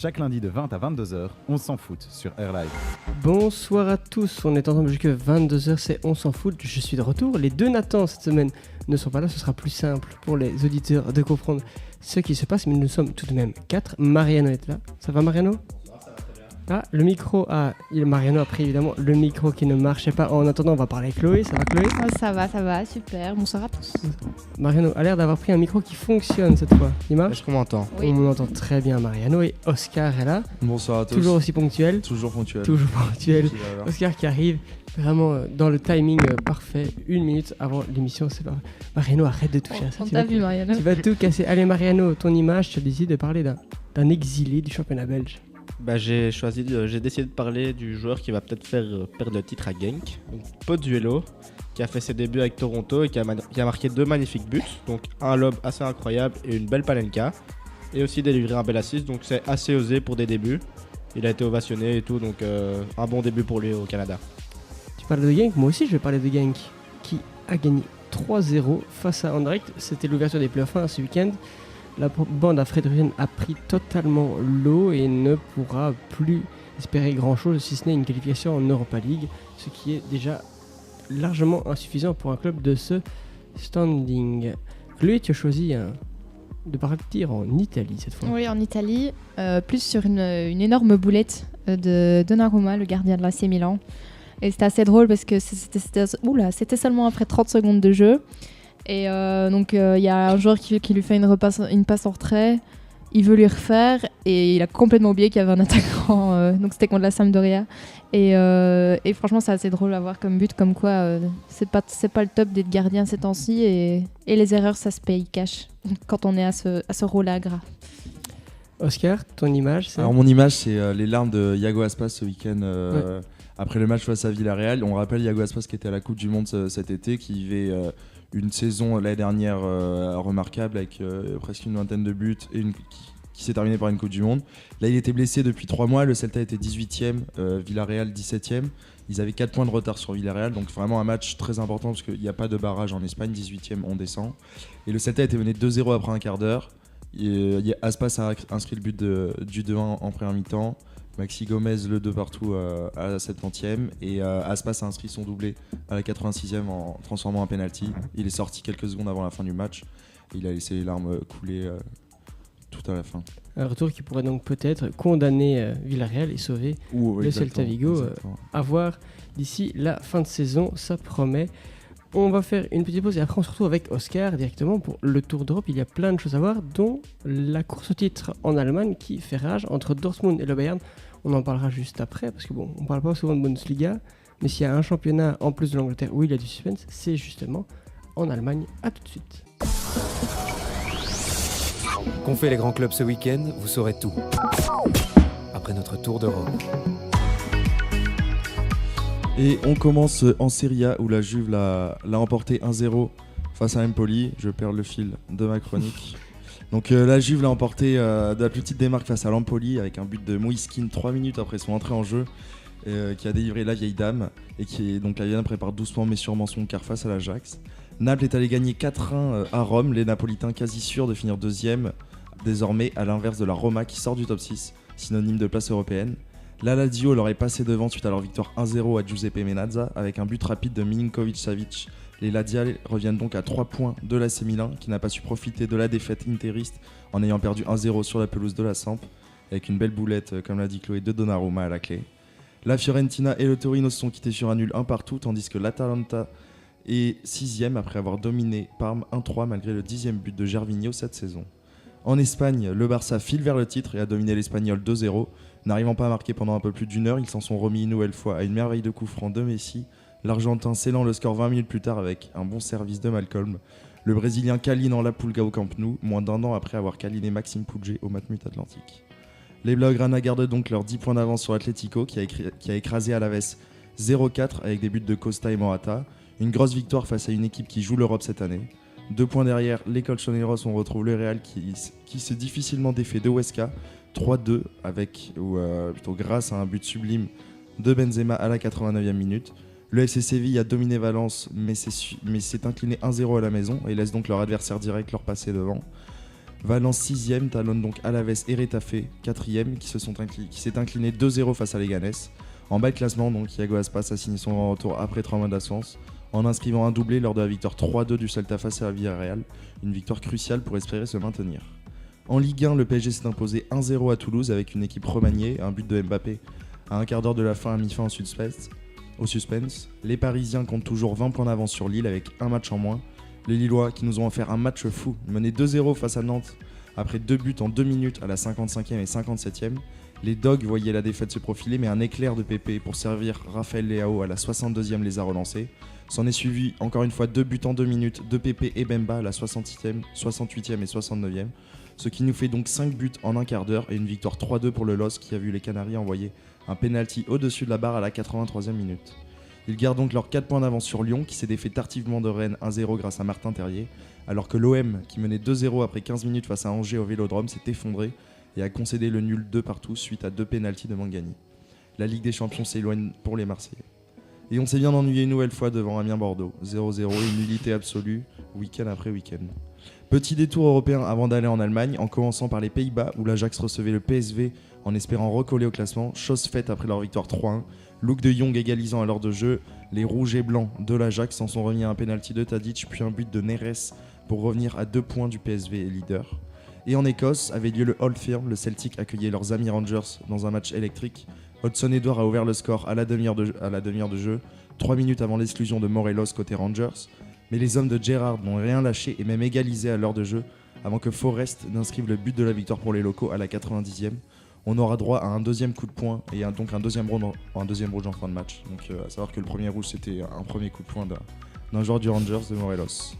Chaque lundi de 20 à 22h, on s'en fout sur Air Live. Bonsoir à tous, on est ensemble jusqu'à 22h, c'est On s'en fout, je suis de retour. Les deux Nathan cette semaine ne sont pas là, ce sera plus simple pour les auditeurs de comprendre ce qui se passe, mais nous sommes tout de même 4. Mariano est là, ça va Mariano ? Ah, le micro, Mariano a pris évidemment le micro qui ne marchait pas. En attendant, on va parler avec Chloé, ça va Chloé ? Ça va, super, bonsoir à tous. Mariano a l'air d'avoir pris un micro qui fonctionne cette fois, il marche ? Est-ce qu'on m'entend ? Oui. On entend très bien Mariano et Oscar est là, Bonsoir à tous. toujours aussi ponctuel. Toujours ponctuel. Toujours ponctuel. Qui va alors Oscar qui arrive vraiment dans le timing parfait, 1 minute avant l'émission. C'est pas... Mariano, arrête de toucher à ça. On Tu t'a vas, vu, Mariano. tu vas tout casser. Allez Mariano, ton image, tu as décidé de parler d'un exilé du championnat belge. J'ai décidé de parler du joueur qui va peut-être faire perdre le titre à Genk, donc Pozuelo, qui a fait ses débuts avec Toronto et qui a marqué 2 magnifiques buts, donc un lob assez incroyable et une belle panenka, et aussi délivré un bel assist, donc c'est assez osé pour des débuts. Il a été ovationné et tout, donc un bon début pour lui au Canada. Tu parles de Genk, moi aussi je vais parler de Genk, qui a gagné 3-0 face à Anderlecht. C'était l'ouverture des playoffs ce week-end. La bande à Fredriksen a pris totalement l'eau et ne pourra plus espérer grand-chose si ce n'est une qualification en Europa League, ce qui est déjà largement insuffisant pour un club de ce standing. Lui, tu as choisi de partir en Italie cette fois. Oui, en Italie, plus sur une énorme boulette de Donnarumma, le gardien de l'AC Milan. Et c'était assez drôle parce que c'était seulement après 30 secondes de jeu. Et donc il y a un joueur qui lui fait une passe en retrait, il veut lui refaire et il a complètement oublié qu'il y avait un attaquant, donc c'était contre la Sampdoria. Et franchement c'est assez drôle à voir comme but, comme quoi c'est pas le top d'être gardien ces temps-ci et les erreurs ça se paye cash quand on est à ce rôle-là gras. Oscar, ton image c'est... Alors mon image c'est les larmes de Iago Aspas ce week-end après le match face à Villarreal. On rappelle Iago Aspas qui était à la Coupe du Monde cet été, qui vivait une saison l'année dernière remarquable avec presque une vingtaine de buts et qui s'est terminée par une Coupe du Monde. Là il était blessé depuis 3 mois, le Celta était 18ème, Villarreal 17ème. Ils avaient 4 points de retard sur Villarreal, donc vraiment un match très important parce qu'il n'y a pas de barrage en Espagne, 18ème on descend. Et le Celta était mené 2-0 après un quart d'heure. Aspas a inscrit le but du 2-1 en première mi-temps. Maxi Gomez le 2 partout à la 70e et Aspas a inscrit son doublé à la 86e en transformant un penalty. Il est sorti quelques secondes avant la fin du match. Il a laissé les larmes couler tout à la fin. Un retour qui pourrait donc peut-être condamner Villarreal et sauver le Celta Vigo. À voir d'ici la fin de saison, ça promet. On va faire une petite pause et après on se retrouve avec Oscar directement pour le Tour d'Europe. Il y a plein de choses à voir, dont la course au titre en Allemagne qui fait rage entre Dortmund et le Bayern. On en parlera juste après parce que on parle pas souvent de Bundesliga, mais s'il y a un championnat en plus de l'Angleterre où il y a du suspense, c'est justement en Allemagne. À tout de suite. Qu'ont fait les grands clubs ce week-end, vous saurez tout. Après notre Tour d'Europe. Et on commence en Serie A où la Juve l'a emporté 1-0 face à Empoli. Je perds le fil de ma chronique. Donc la Juve l'a emporté de la plus petite démarque face à l'Empoli avec un but de Moïskine 3 minutes après son entrée en jeu, qui a délivré la vieille dame et qui est donc la vieille dame prépare doucement mais sûrement son quart face à l'Ajax. Naples est allé gagner 4-1 à Rome, les Napolitains quasi sûrs de finir deuxième désormais, à l'inverse de la Roma qui sort du top 6, synonyme de place européenne. La Lazio leur est passé devant suite à leur victoire 1-0 à Giuseppe Meazza avec un but rapide de Milinkovic-Savic. Les Ladiales reviennent donc à 3 points de l'AC Milan qui n'a pas su profiter de la défaite interiste en ayant perdu 1-0 sur la pelouse de la Samp avec une belle boulette, comme l'a dit Chloé, de Donnarumma à la clé. La Fiorentina et le Torino se sont quittés sur un nul 1 partout, tandis que l'Atalanta est 6ème après avoir dominé Parme 1-3 malgré le 10e but de Gervinho cette saison. En Espagne, le Barça file vers le titre et a dominé l'Espagnol 2-0. N'arrivant pas à marquer pendant un peu plus d'1 heure, ils s'en sont remis une nouvelle fois à une merveille de coup franc de Messi, l'Argentin scellant le score 20 minutes plus tard avec un bon service de Malcolm. Le Brésilien câline en la Pulga au Camp Nou, moins d'1 an après avoir câliné Maxime Puig au Matmut Atlantique. Les Blaugrana gardent donc leurs 10 points d'avance sur l'Atlético qui a écrasé Alaves 0-4 avec des buts de Costa et Morata. Une grosse victoire face à une équipe qui joue l'Europe cette année. 2 points derrière, les Colchoneros, on retrouve le Real qui s'est difficilement défait de Huesca 3-2 grâce à un but sublime de Benzema à la 89e minute. Le FC Séville a dominé Valence mais s'est incliné 1-0 à la maison et laisse donc leur adversaire direct leur passer devant. Valence 6ème, talonne donc Alaves et Retafe 4ème qui s'est incliné 2-0 face à Leganés. En bas de classement, donc Iago Aspas a signé son retour après 3 mois d'absence en inscrivant un doublé lors de la victoire 3-2 du Celta face à Villarreal, une victoire cruciale pour espérer se maintenir. En Ligue 1, le PSG s'est imposé 1-0 à Toulouse avec une équipe remaniée, un but de Mbappé à un quart d'heure de la fin à mi-fin au suspense. Les Parisiens comptent toujours 20 points d'avance sur Lille avec un match en moins. Les Lillois qui nous ont offert un match fou, menés 2-0 face à Nantes après 2 buts en 2 minutes à la 55e et 57e. Les Dogs voyaient la défaite se profiler, mais un éclair de Pépé pour servir Raphaël Leao à la 62e les a relancés. S'en est suivi encore une fois 2 buts en 2 minutes de Pépé et Bemba à la 68e et 69e. Ce qui nous fait donc 5 buts en un quart d'heure et une victoire 3-2 pour le LOSC qui a vu les Canaries envoyer un penalty au-dessus de la barre à la 83e minute. Ils gardent donc leurs 4 points d'avance sur Lyon qui s'est défait tardivement de Rennes 1-0 grâce à Martin Terrier, alors que l'OM qui menait 2-0 après 15 minutes face à Angers au Vélodrome s'est effondré et a concédé le nul 2 partout suite à 2 pénaltys de Mangani. La Ligue des Champions s'éloigne pour les Marseillais. Et on s'est bien ennuyé une nouvelle fois devant Amiens-Bordeaux. 0-0, une nullité absolue, week-end après week-end. Petit détour européen avant d'aller en Allemagne, en commençant par les Pays-Bas où l'Ajax recevait le PSV en espérant recoller au classement, chose faite après leur victoire 3-1. Luc de Jong égalisant à l'heure de jeu, les rouges et blancs de l'Ajax s'en sont remis à un pénalty de Tadic puis un but de Neres pour revenir à 2 points du PSV et leader. Et en Écosse avait lieu le Old Firm, le Celtic accueillait leurs amis Rangers dans un match électrique. Hudson-Edouard a ouvert le score à la demi-heure de jeu, 3 minutes avant l'exclusion de Morelos côté Rangers. Mais les hommes de Gerrard n'ont rien lâché et même égalisé à l'heure de jeu avant que Forrest n'inscrive le but de la victoire pour les locaux à la 90e. On aura droit à un deuxième coup de poing et donc un deuxième rouge en fin de match. Donc à savoir que le premier rouge c'était un premier coup de poing d'un joueur du Rangers de Morelos.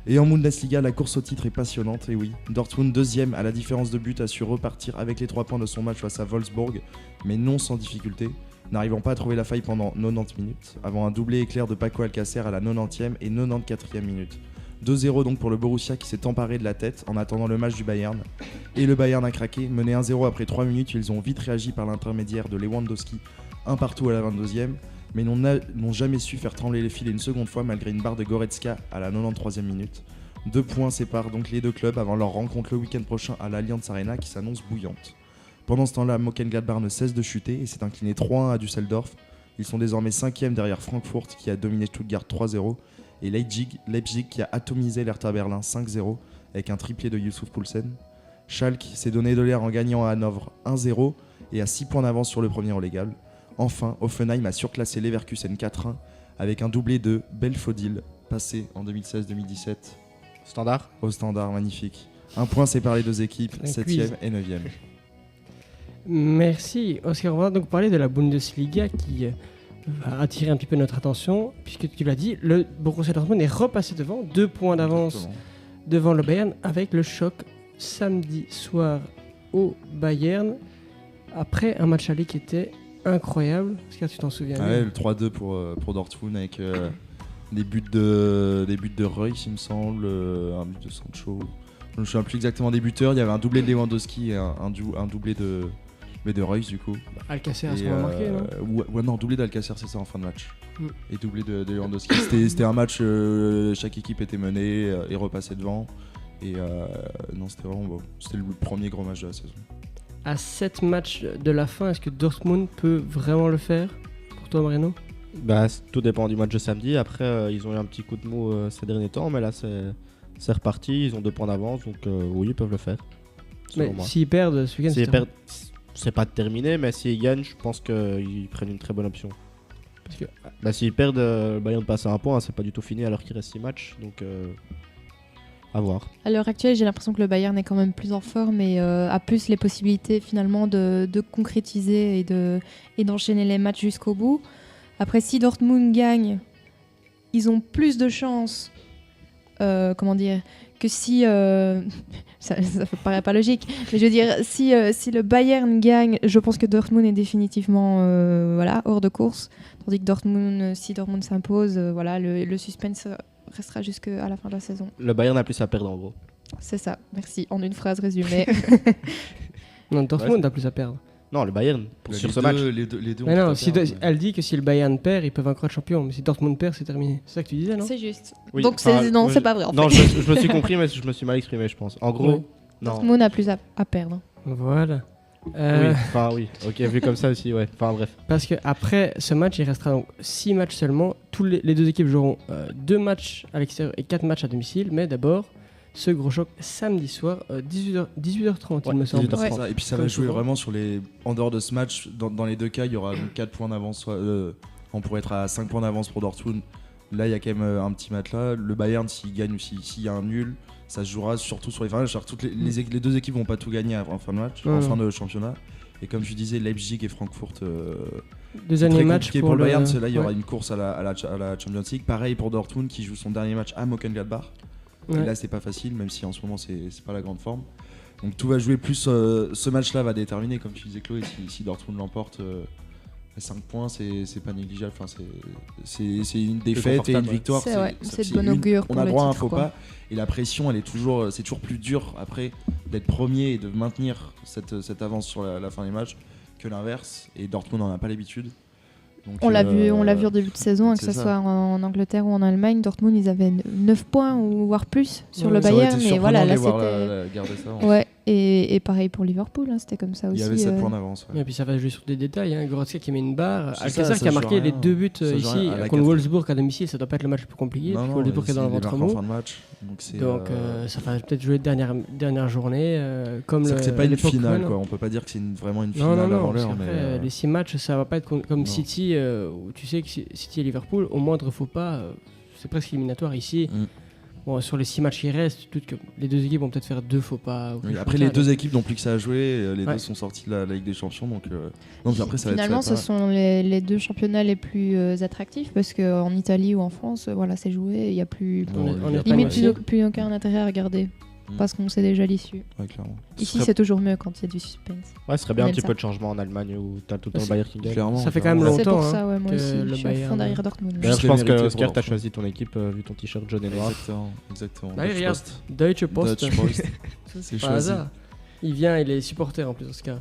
Et en Bundesliga, la course au titre est passionnante, et oui. Dortmund, deuxième à la différence de but, a su repartir avec les 3 points de son match face à Wolfsburg, mais non sans difficulté, n'arrivant pas à trouver la faille pendant 90 minutes, avant un doublé éclair de Paco Alcacer à la 90e et 94e minute. 2-0 donc pour le Borussia qui s'est emparé de la tête en attendant le match du Bayern. Et le Bayern a craqué, mené 1-0 après 3 minutes, ils ont vite réagi par l'intermédiaire de Lewandowski, un partout à la 22e, mais n'ont jamais su faire trembler les fils une seconde fois malgré une barre de Goretzka à la 93e minute. 2 points séparent donc les deux clubs avant leur rencontre le week-end prochain à l'Allianz Arena qui s'annonce bouillante. Pendant ce temps-là, Mönchengladbach ne cesse de chuter et s'est incliné 3-1 à Düsseldorf. Ils sont désormais 5e derrière Francfort qui a dominé Stuttgart 3-0 et Leipzig qui a atomisé l'Hertha Berlin 5-0 avec un triplé de Youssouf Poulsen. Schalke s'est donné de l'air en gagnant à Hanovre 1-0 et a 6 points d'avance sur le premier relégable. Enfin, Hoffenheim a surclassé Leverkusen 4-1 avec un doublé de Belfodil passé en 2016-2017. Standard. Au standard, magnifique. Un point sépare les deux équipes, 7e et 9e. Merci Oscar. On va donc parler de la Bundesliga qui va attirer un petit peu notre attention, puisque tu l'as dit, le Borussia Dortmund est repassé devant, 2 points d'avance devant le Bayern avec le choc samedi soir au Bayern après un match aller qui était incroyable. Oscar, tu t'en souviens bien. Ouais, le 3-2 pour Dortmund avec des buts de Reus, il me semble, un but de Sancho. Je ne me souviens plus exactement des buteurs. Il y avait un doublé de Lewandowski et un doublé de Reus du coup. Alcacer a sûrement marqué, non non, doublé d'Alcacer, c'est ça en fin de match. Et doublé de Lewandowski. C'était un match, chaque équipe était menée et repassait devant. Et non, c'était vraiment beau. C'était le premier gros match de la saison. À 7 matchs de la fin, est-ce que Dortmund peut vraiment le faire pour toi, Marino ? Bah, tout dépend du match de samedi. Après, ils ont eu un petit coup de mou ces derniers temps, mais là, c'est reparti. Ils ont 2 points d'avance, donc oui, ils peuvent le faire. Mais s'ils perdent ce week-end, c'est pas terminé, mais s'ils gagnent, je pense qu'ils prennent une très bonne option. Parce que s'ils perdent, le Bayern passe à 1 point, c'est pas du tout fini alors qu'il reste 6 matchs, donc à voir. À l'heure actuelle, j'ai l'impression que le Bayern est quand même plus en forme et a plus les possibilités finalement de concrétiser et d'enchaîner les matchs jusqu'au bout. Après, si Dortmund gagne, ils ont plus de chances, que si... ça paraît pas logique, mais je veux dire, si le Bayern gagne, je pense que Dortmund est définitivement hors de course. Tandis que si Dortmund s'impose, le suspense restera jusqu'à la fin de la saison. Le Bayern a plus à perdre en gros. C'est ça, merci. En une phrase résumée. Non, Dortmund a plus à perdre. Non, le Bayern, sur ce match. Les deux mais non, elle dit que si le Bayern perd, ils peuvent encore être champion. Mais si Dortmund perd, c'est terminé. C'est ça que tu disais, non ? C'est juste. Oui, donc c'est pas vrai en fait. Non, je me suis compris, mais je me suis mal exprimé, je pense. En gros, Dortmund a plus à perdre. Voilà. Oui, ok, vu comme ça aussi, ouais. Enfin bref. Parce qu'après ce match, il restera donc 6 matchs seulement. Les deux équipes joueront 2 matchs à l'extérieur et 4 matchs à domicile. Mais d'abord, ce gros choc samedi soir, 18h30, il me semble. 18h30, c'est ça. Et puis ça va jouer souvent. vraiment en dehors de ce match. Dans les deux cas, il y aura donc 4 points d'avance. On pourrait être à 5 points d'avance pour Dortmund. Là, il y a quand même un petit match là. Le Bayern, s'il gagne ou s'il y a un nul, ça se jouera surtout sur les fins de match. Les deux équipes vont pas tout gagner en fin de match, en fin de championnat. Et comme je disais, Leipzig et Francfort, Deux années match pour le Bayern. Là, il y aura une course à la Champions League. Pareil pour Dortmund qui joue son dernier match à Mönchengladbach. Et là, c'est pas facile, même si en ce moment, c'est pas la grande forme. Donc tout va jouer plus. Ce match-là va déterminer, comme tu disais, Chloé, si Dortmund l'emporte. 5 points, c'est pas négligeable. Enfin, c'est une défaite et une victoire. C'est de bon augure. On a droit à un faux pas. Et la pression, c'est toujours plus dur après d'être premier et de maintenir cette avance sur la fin des matchs que l'inverse. Et Dortmund n'en a pas l'habitude. Donc, on l'a vu en début de saison, que ce soit en Angleterre ou en Allemagne. Dortmund, ils avaient 9 points ou voire plus sur le Bayern. Et voilà, là c'était. Ouais. Et pareil pour Liverpool, c'était comme ça aussi. Il y avait 7 points d'avance. Et puis ça va jouer sur des détails. Goretzka qui met une barre. Alcázar qui a marqué les 2 buts ici contre Wolfsburg à domicile. Ça doit pas être le match le plus compliqué. Wolfsburg est dans le ventre mou. Donc ça va peut-être jouer dernière journée. C'est pas une finale, quoi. On peut pas dire que c'est vraiment une finale avant l'heure. Les 6 matchs, ça va pas être comme City, où tu sais que City et Liverpool, au moindre faux pas, c'est presque éliminatoire ici. Bon, sur les 6 matchs qui restent, les deux équipes vont peut-être faire 2 faux pas. Après, les deux équipes n'ont plus que ça à jouer. Les deux sont sortis de la Ligue des Champions. Donc après, ça finalement, va être ce sont les deux championnats les plus attractifs parce qu'en Italie ou en France, c'est joué. Il n'y a plus, plus aucun intérêt à regarder. Parce qu'on sait déjà l'issue. Ouais, clairement. Ici, c'est toujours mieux quand il y a du suspense. Ouais, ce serait bien un petit peu de changement en Allemagne où t'as tout le temps le Bayern qui gagne. Ça fait quand même longtemps. C'est pour ça, moi aussi. Je suis à fond derrière Dortmund. Je pense que Oscar, t'as choisi ton équipe vu ton t-shirt jaune et noir. Exactement. Bah, regarde, Deutsche Post. C'est pas hasard. Il vient, il est supporter en plus, Oscar.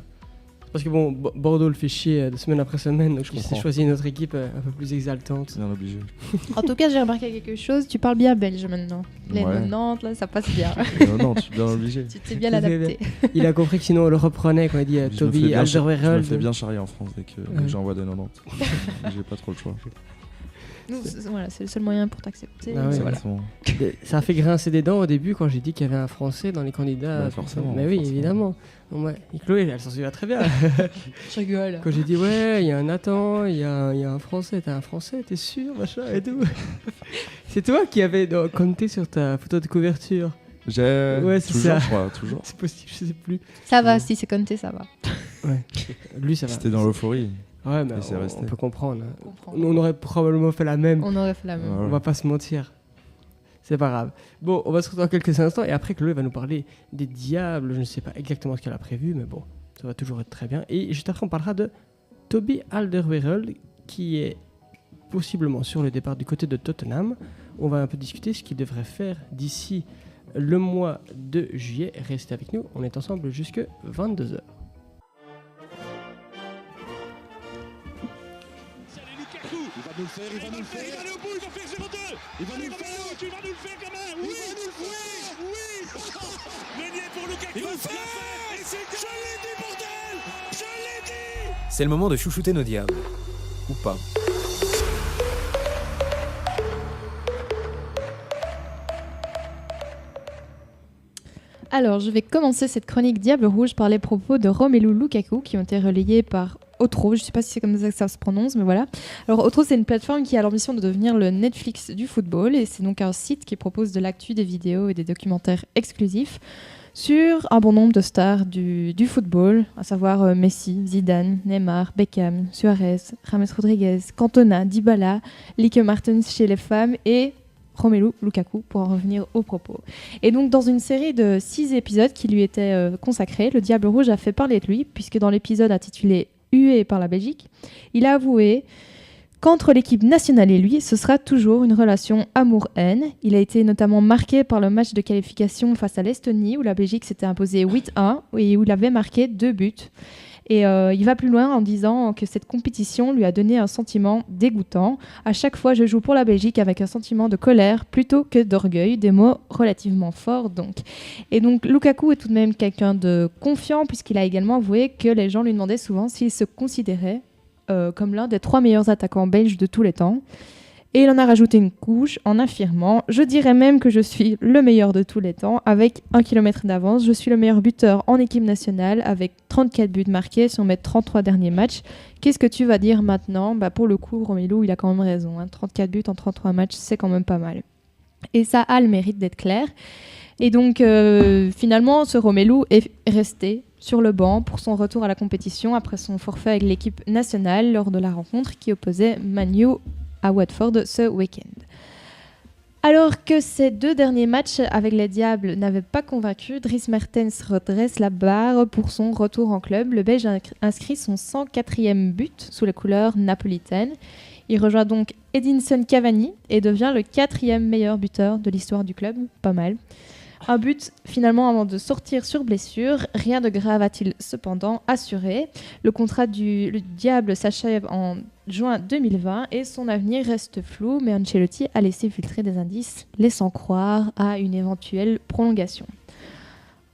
Parce que bon, Bordeaux le fait chier de semaine après semaine, donc il s'est choisi une autre équipe un peu plus exaltante. Bien obligé. En tout cas, j'ai remarqué quelque chose, tu parles bien belge maintenant. Les 90, là, ça passe bien. Non, je suis bien obligé. Tu t'es bien adapté. Il a compris que sinon on le reprenait quand il dit Toby Alderweireld. Je me fais bien charrier en France dès que j'envoie des 90. J'ai pas trop le choix. C'est le seul moyen pour t'accepter. Ça a fait grincer des dents au début quand j'ai dit qu'il y avait un Français dans les candidats. Forcément. Mais oui, évidemment. Et Chloé, elle s'en souvient très bien. Je rigole. Quand j'ai dit il y a un Nathan, il y a un Français, t'es un Français, t'es sûr, machin et tout. C'est toi qui avais compté sur ta photo de couverture. Ouais, c'est toujours, ça. Je crois, toujours. C'est possible, je sais plus. Ça va, si c'est compté, ça va. Ouais. Lui, ça va. C'était dans l'euphorie. Ouais, mais on peut comprendre. On aurait probablement fait la même. On aurait fait la même. On va pas se mentir. C'est pas grave. Bon, on va se retrouver dans quelques instants et après Chloé va nous parler des diables. Je ne sais pas exactement ce qu'elle a prévu, mais bon, ça va toujours être très bien. Et juste après, on parlera de Toby Alderweireld qui est possiblement sur le départ du côté de Tottenham. On va un peu discuter ce qu'il devrait faire d'ici le mois de juillet. Restez avec nous, on est ensemble jusque 22h. Il va aller au bout, il va faire 0-2. Il va nous le faire. Tu vas nous le faire, gamin. Oui, Meunier pour Lukaku. Il va le faire. Et c'est je l'ai dit, bordel. Je l'ai dit. C'est le moment de chouchouter nos diables. Ou pas. Alors, je vais commencer cette chronique Diable Rouge par les propos de Romelu Lukaku qui ont été relayés par Otro. Je ne sais pas si c'est comme ça que ça se prononce, mais voilà. Alors, Otro, c'est une plateforme qui a l'ambition de devenir le Netflix du football et c'est donc un site qui propose de l'actu, des vidéos et des documentaires exclusifs sur un bon nombre de stars du football, à savoir Messi, Zidane, Neymar, Beckham, Suarez, James Rodriguez, Cantona, Dybala, Lieke Martens chez les femmes et Romelu Lukaku, pour en revenir aux propos. Et donc, dans une série de 6 épisodes qui lui étaient consacrés, le Diable Rouge a fait parler de lui, puisque dans l'épisode intitulé « Hué par la Belgique », il a avoué qu'entre l'équipe nationale et lui, ce sera toujours une relation amour-haine. Il a été notamment marqué par le match de qualification face à l'Estonie, où la Belgique s'était imposée 8-1, et où il avait marqué 2 buts. Et il va plus loin en disant que cette compétition lui a donné un sentiment dégoûtant. À chaque fois, je joue pour la Belgique avec un sentiment de colère plutôt que d'orgueil. Des mots relativement forts donc. Et donc Lukaku est tout de même quelqu'un de confiant puisqu'il a également avoué que les gens lui demandaient souvent s'il se considérait comme l'un des 3 meilleurs attaquants belges de tous les temps. Et il en a rajouté une couche en affirmant « Je dirais même que je suis le meilleur de tous les temps avec 1 km d'avance. Je suis le meilleur buteur en équipe nationale avec 34 buts marqués sur mes 33 derniers matchs. Qu'est-ce que tu vas dire maintenant ?» Pour le coup, Romelu, il a quand même raison. 34 buts en 33 matchs, c'est quand même pas mal. Et ça a le mérite d'être clair. Et donc, finalement, ce Romelu est resté sur le banc pour son retour à la compétition après son forfait avec l'équipe nationale lors de la rencontre qui opposait Man U à Watford ce week-end. Alors que ces 2 derniers matchs avec les Diables n'avaient pas convaincu, Dries Mertens redresse la barre pour son retour en club. Le Belge a inscrit son 104e but sous les couleurs napolitaines. Il rejoint donc Edinson Cavani et devient le 4e meilleur buteur de l'histoire du club. Pas mal. Un but finalement avant de sortir sur blessure. Rien de grave a-t-il cependant assuré. Le contrat du Diable s'achève en juin 2020 et son avenir reste flou, mais Ancelotti a laissé filtrer des indices laissant croire à une éventuelle prolongation.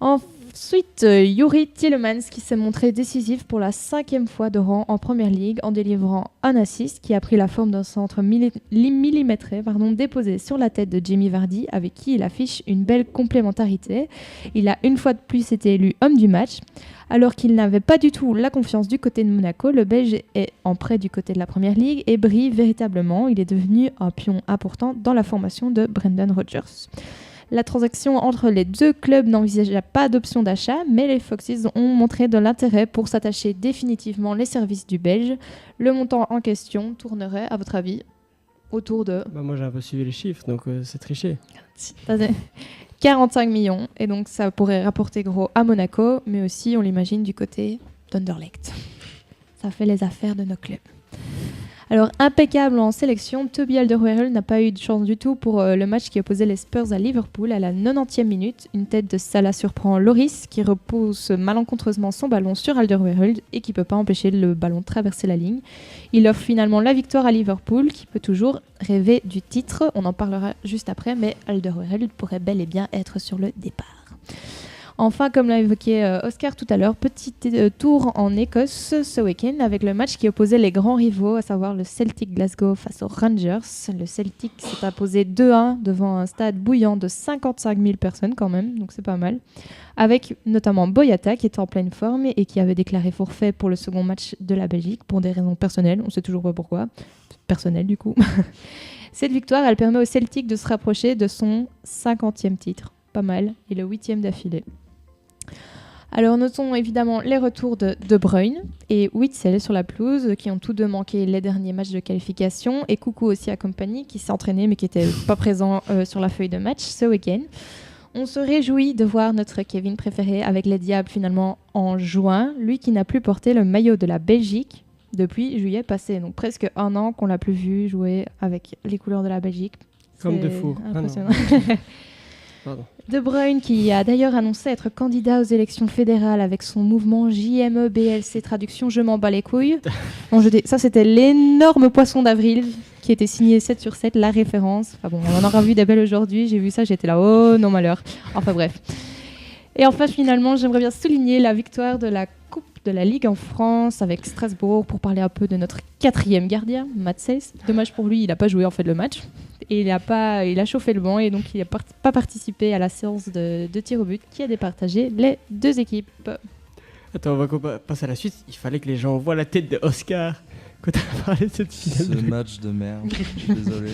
Ensuite, Youri Tielemans qui s'est montré décisif pour la 5e fois de rang en Première Ligue en délivrant un assist qui a pris la forme d'un centre millimétré déposé sur la tête de Jamie Vardy avec qui il affiche une belle complémentarité. Il a une fois de plus été élu homme du match. Alors qu'il n'avait pas du tout la confiance du côté de Monaco, le Belge est en prêt du côté de la Première Ligue et brille véritablement. Il est devenu un pion important dans la formation de Brendan Rodgers. La transaction entre les 2 clubs n'envisageait pas d'option d'achat, mais les Foxes ont montré de l'intérêt pour s'attacher définitivement les services du Belge. Le montant en question tournerait, à votre avis, autour de... Moi j'ai un peu suivi les chiffres, donc c'est triché. 45 millions, et donc ça pourrait rapporter gros à Monaco, mais aussi, on l'imagine, du côté d'Anderlecht. Ça fait les affaires de nos clubs. Alors, impeccable en sélection, Toby Alderweireld n'a pas eu de chance du tout pour le match qui opposait les Spurs à Liverpool à la 90e minute. Une tête de Salah surprend Loris qui repousse malencontreusement son ballon sur Alderweireld et qui ne peut pas empêcher le ballon de traverser la ligne. Il offre finalement la victoire à Liverpool qui peut toujours rêver du titre. On en parlera juste après, mais Alderweireld pourrait bel et bien être sur le départ. Enfin, comme l'a évoqué Oscar tout à l'heure, petit tour en Écosse ce week-end avec le match qui opposait les grands rivaux, à savoir le Celtic Glasgow face aux Rangers. Le Celtic s'est imposé 2-1 devant un stade bouillant de 55 000 personnes quand même, donc c'est pas mal. Avec notamment Boyata qui était en pleine forme et qui avait déclaré forfait pour le second match de la Belgique pour des raisons personnelles, on ne sait toujours pas pourquoi. Personnelles du coup. Cette victoire, elle permet au Celtic de se rapprocher de son 50e titre. Pas mal, et le 8e d'affilée. Alors notons évidemment les retours de De Bruyne et Witsel sur la pelouse qui ont tous deux manqué les derniers matchs de qualification et Coucou aussi à Company qui s'est entraîné mais qui n'était pas présent sur la feuille de match ce week-end. On se réjouit de voir notre Kevin préféré avec les Diables finalement en juin, lui qui n'a plus porté le maillot de la Belgique depuis juillet passé, donc presque 1 an qu'on l'a plus vu jouer avec les couleurs de la Belgique. Comme de fou. Impressionnant. De Bruyne qui a d'ailleurs annoncé être candidat aux élections fédérales avec son mouvement JME-BLC, traduction je m'en bats les couilles. Bon, ça c'était l'énorme poisson d'avril qui était signé 7/7, la référence. Enfin bon, on en aura vu des belles aujourd'hui, j'ai vu ça, j'étais là, oh non malheur. Enfin bref. Et enfin finalement, j'aimerais bien souligner la victoire de la Coupe de la Ligue en France avec Strasbourg pour parler un peu de notre 4e gardien, Mats Sels. Dommage pour lui, il n'a pas joué en fait le match. Et il a chauffé le banc et donc il n'a pas participé à la séance de tir au but qui a départagé les 2 équipes. Attends, on va passer à la suite. Il fallait que les gens voient la tête de Oscar quand on a parlé de cette finale. Ce match de merde, je suis désolé.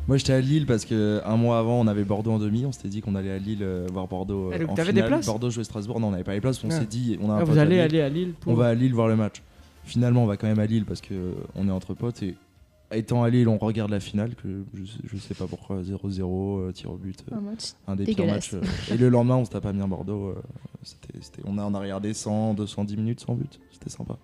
Moi j'étais à Lille parce qu'un mois avant on avait Bordeaux en demi, on s'était dit qu'on allait à Lille voir Bordeaux en t'avais finale. Des places Bordeaux jouait Strasbourg, non on n'avait pas les places, on s'est dit on a un vous pote allez à Lille. aller à Lille pour... On va à Lille voir le match. Finalement on va quand même à Lille parce qu'on est entre potes et étant à Lille on regarde la finale que je sais pas pourquoi 0-0 tir au but, un des pires matchs et le lendemain on se tape à bien Bordeaux, on a regardé 100-210 minutes sans but, c'était sympa.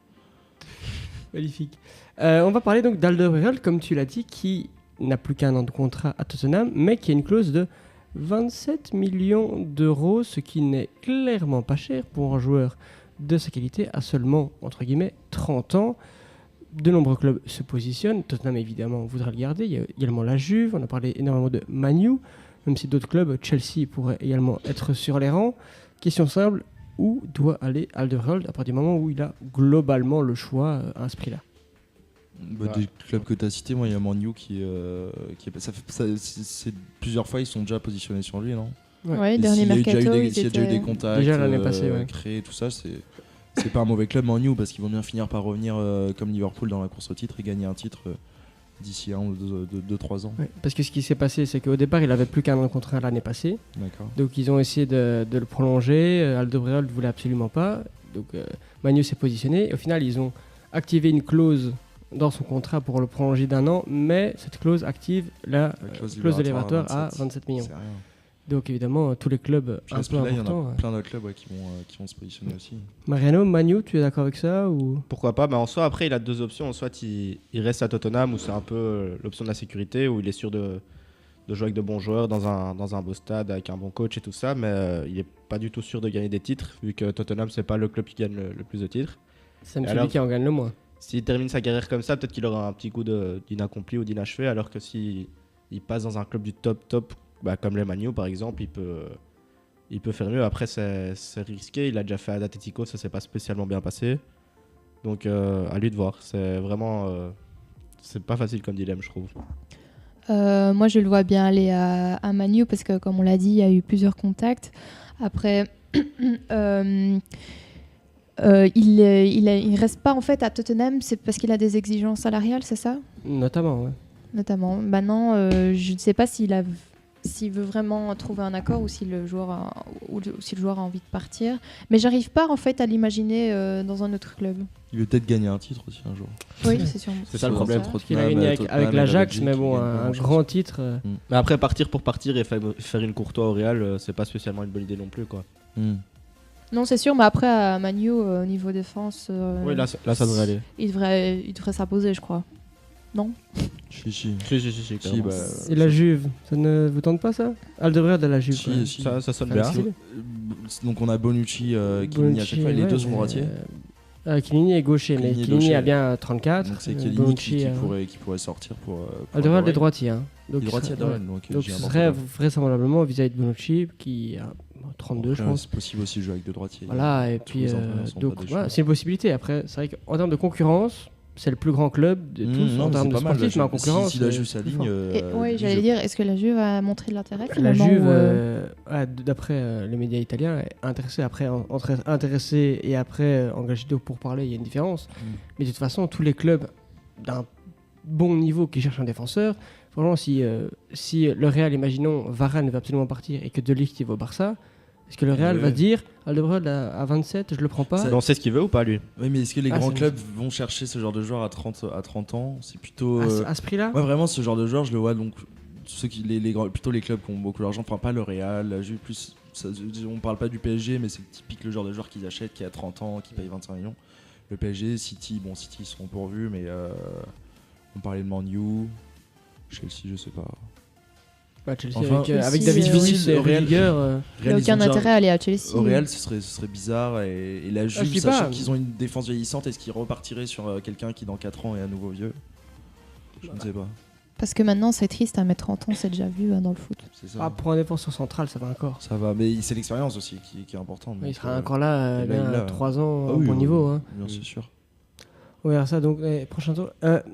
Magnifique. On va parler donc d'Alderweireld, comme tu l'as dit, qui n'a plus qu'1 an de contrat à Tottenham, mais qui a une clause de 27 millions d'euros, ce qui n'est clairement pas cher pour un joueur de sa qualité à seulement, entre guillemets, 30 ans. De nombreux clubs se positionnent. Tottenham, évidemment, voudra le garder. Il y a également la Juve. On a parlé énormément de Man U. Même si d'autres clubs, Chelsea pourrait également être sur les rangs. Question simple, où doit aller Alderweireld à partir du moment où il a globalement le choix à ce prix-là? Des clubs que tu as cités, moi il y a Man U c'est plusieurs fois ils sont déjà positionnés sur lui, non? Ouais, dernier mercato. S'il y a déjà eu des contacts déjà l'année passée, créés, tout ça, c'est pas un mauvais club Man U parce qu'ils vont bien finir par revenir comme Liverpool dans la course au titre et gagner un titre d'ici 1 ou 2-3 ans. Ouais, parce que ce qui s'est passé, c'est qu'au départ, il avait plus qu'un an de contrat l'année passée. D'accord. Donc ils ont essayé de le prolonger. Alderweireld ne voulait absolument pas. Donc Man U s'est positionné. Et au final, ils ont activé une clause dans son contrat pour le prolonger d'1 an, mais cette clause active la clause de libératoire à 27 millions. C'est rien. Donc évidemment, tous les clubs un peu là, il y en importants. a plein d'autres clubs qui vont se positionner aussi. Mariano, Man U, tu es d'accord avec ça ou... Pourquoi pas, mais en soi, après, il a deux options. Soit il reste à Tottenham, où c'est un peu l'option de la sécurité, où il est sûr de jouer avec de bons joueurs dans un beau stade, avec un bon coach et tout ça, mais il n'est pas du tout sûr de gagner des titres, vu que Tottenham, c'est pas le club qui gagne le plus de titres. C'est celui qui en gagne le moins. S'il termine sa carrière comme ça, peut-être qu'il aura un petit coup d'inaccompli ou d'inachevé, alors que s'il passe dans un club du top, comme les Man U par exemple, il peut faire mieux. Après, c'est risqué. Il a déjà fait à Atletico, ça s'est pas spécialement bien passé. Donc, à lui de voir. C'est vraiment... c'est pas facile comme dilemme, je trouve. Moi, je le vois bien aller à Man U parce que, comme on l'a dit, il y a eu plusieurs contacts. Après... il reste pas en fait à Tottenham, c'est parce qu'il a des exigences salariales, c'est ça? Notamment, ouais. Notamment. Maintenant, je ne sais pas s'il veut vraiment trouver un accord ou si le joueur a envie de partir. Mais j'arrive pas en fait à l'imaginer dans un autre club. Il veut peut-être gagner un titre aussi un jour. Oui, c'est sûr. C'est ça le problème. Il a gagné avec l'Ajax, mais bon, un grand titre. Mais après, partir pour partir et faire une Courtois au Real, c'est pas spécialement une bonne idée non plus, quoi. Non, c'est sûr, mais après, à Man U, au niveau défense... oui, là, ça devrait aller. Il devrait s'imposer, je crois. Non? Si, Et la Juve, ça ne vous tente pas, ça? Alderweireld à la Juve. Si. Ça sonne bien. Donc on a Bonucci, Chiellini à chaque fois, les deux sont droitiers. Chiellini est gaucher, mais Chiellini a bien 34. Donc c'est Chiellini qui pourrait sortir pour... Alderweireld est droitier. Hein. Donc, droitier Alderweireld. Donc ce serait vraisemblablement vis-à-vis de Bonucci, qui a 32, je pense. C'est possible aussi de jouer avec deux droitiers. Voilà, et puis c'est une possibilité. Après, c'est vrai qu'en termes de concurrence, c'est le plus grand club de tous en termes de sportifs, mais en concurrence. Si la Juve s'aligne. Oui, j'allais dire, est-ce que la Juve a montré de l'intérêt La finalement? Juve, d'après les médias italiens, est intéressée. Après, entre intéressé et après engagé pour parler, il y a une différence. Mais de toute façon, tous les clubs d'un bon niveau qui cherchent un défenseur, franchement, si le Real, imaginons, Varane veut absolument partir et que De Ligt il va au Barça, est-ce que le Real va dire Alderweireld à 27, je le prends pas? On sait ce qu'il veut ou pas, lui? Oui, mais est-ce que les grands clubs vont chercher ce genre de joueur à 30 ans? C'est plutôt. À ce prix-là? Ouais, vraiment, ce genre de joueur, je le vois donc. Plutôt les clubs qui ont beaucoup d'argent, enfin pas le Real, la Juve, plus. On parle pas du PSG, mais c'est typique le genre de joueur qu'ils achètent qui a 30 ans, qui paye 25 millions. Le PSG, City, ils seront pourvus, mais on parlait de Man U, Chelsea, je sais pas. Chelsea enfin, avec David Luiz et Rudiger. Il n'y a aucun intérêt à aller à Chelsea. Au Real, ce serait bizarre. Et la Juve, sachant qu'ils ont une défense vieillissante, est-ce qu'ils repartiraient sur quelqu'un qui, dans 4 ans, est à nouveau vieux? Je ne sais pas. Parce que maintenant, c'est triste à mettre 30 ans, c'est déjà vu dans le foot. C'est ça. Pour un défenseur central, ça va encore. Ça va, mais c'est l'expérience aussi qui est importante. Il sera encore là, 3 ans au bon niveau. Bien, c'est sûr. On verra ça, donc prochain tour.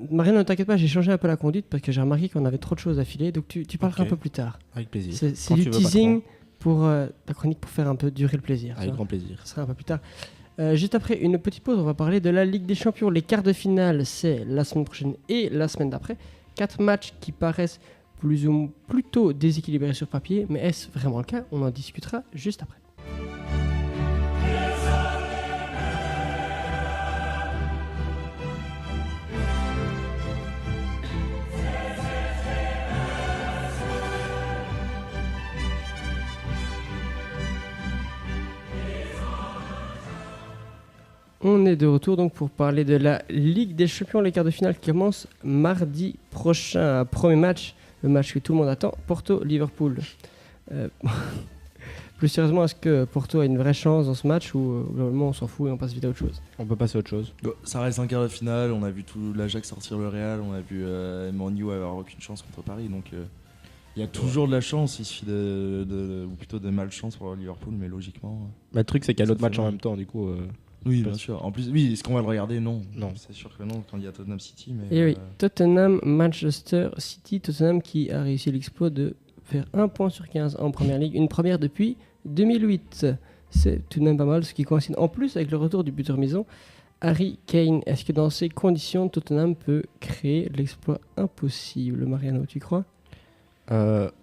Marianne, ne t'inquiète pas, j'ai changé un peu la conduite parce que j'ai remarqué qu'on avait trop de choses à filer, donc tu parleras un peu plus tard. Avec plaisir. C'est du teasing pour ta chronique pour faire un peu durer le plaisir. Avec grand plaisir. Ce sera un peu plus tard. Juste après une petite pause, on va parler de la Ligue des Champions. Les quarts de finale, c'est la semaine prochaine et la semaine d'après. 4 matchs qui paraissent plutôt déséquilibrés sur papier, mais est-ce vraiment le cas? On en discutera juste après. On est de retour donc pour parler de la Ligue des Champions, les quarts de finale qui commencent mardi prochain. Premier match, le match que tout le monde attend, Porto-Liverpool. Plus sérieusement, est-ce que Porto a une vraie chance dans ce match ou globalement on s'en fout et on passe vite à autre chose? On peut passer à autre chose. Bon, ça reste un quart de finale, on a vu tout l'Ajax sortir le Real, on a vu Man U avoir aucune chance contre Paris, donc il y a toujours de la chance, il suffit ou plutôt de malchance pour Liverpool, mais logiquement... Le truc, c'est qu'il y a Ça l'autre match fait en mal. même temps, du coup. Oui, bien sûr. En plus, oui, est-ce qu'on va le regarder? Non. Non. C'est sûr que non, quand il y a Tottenham City, mais... Et oui, Tottenham, Manchester City, Tottenham qui a réussi l'exploit de faire 1 point sur 15 en Première Ligue, une première depuis 2008. C'est tout de même pas mal, ce qui coïncide en plus avec le retour du buteur maison, Harry Kane. Est-ce que dans ces conditions, Tottenham peut créer l'exploit impossible, Mariano, tu crois?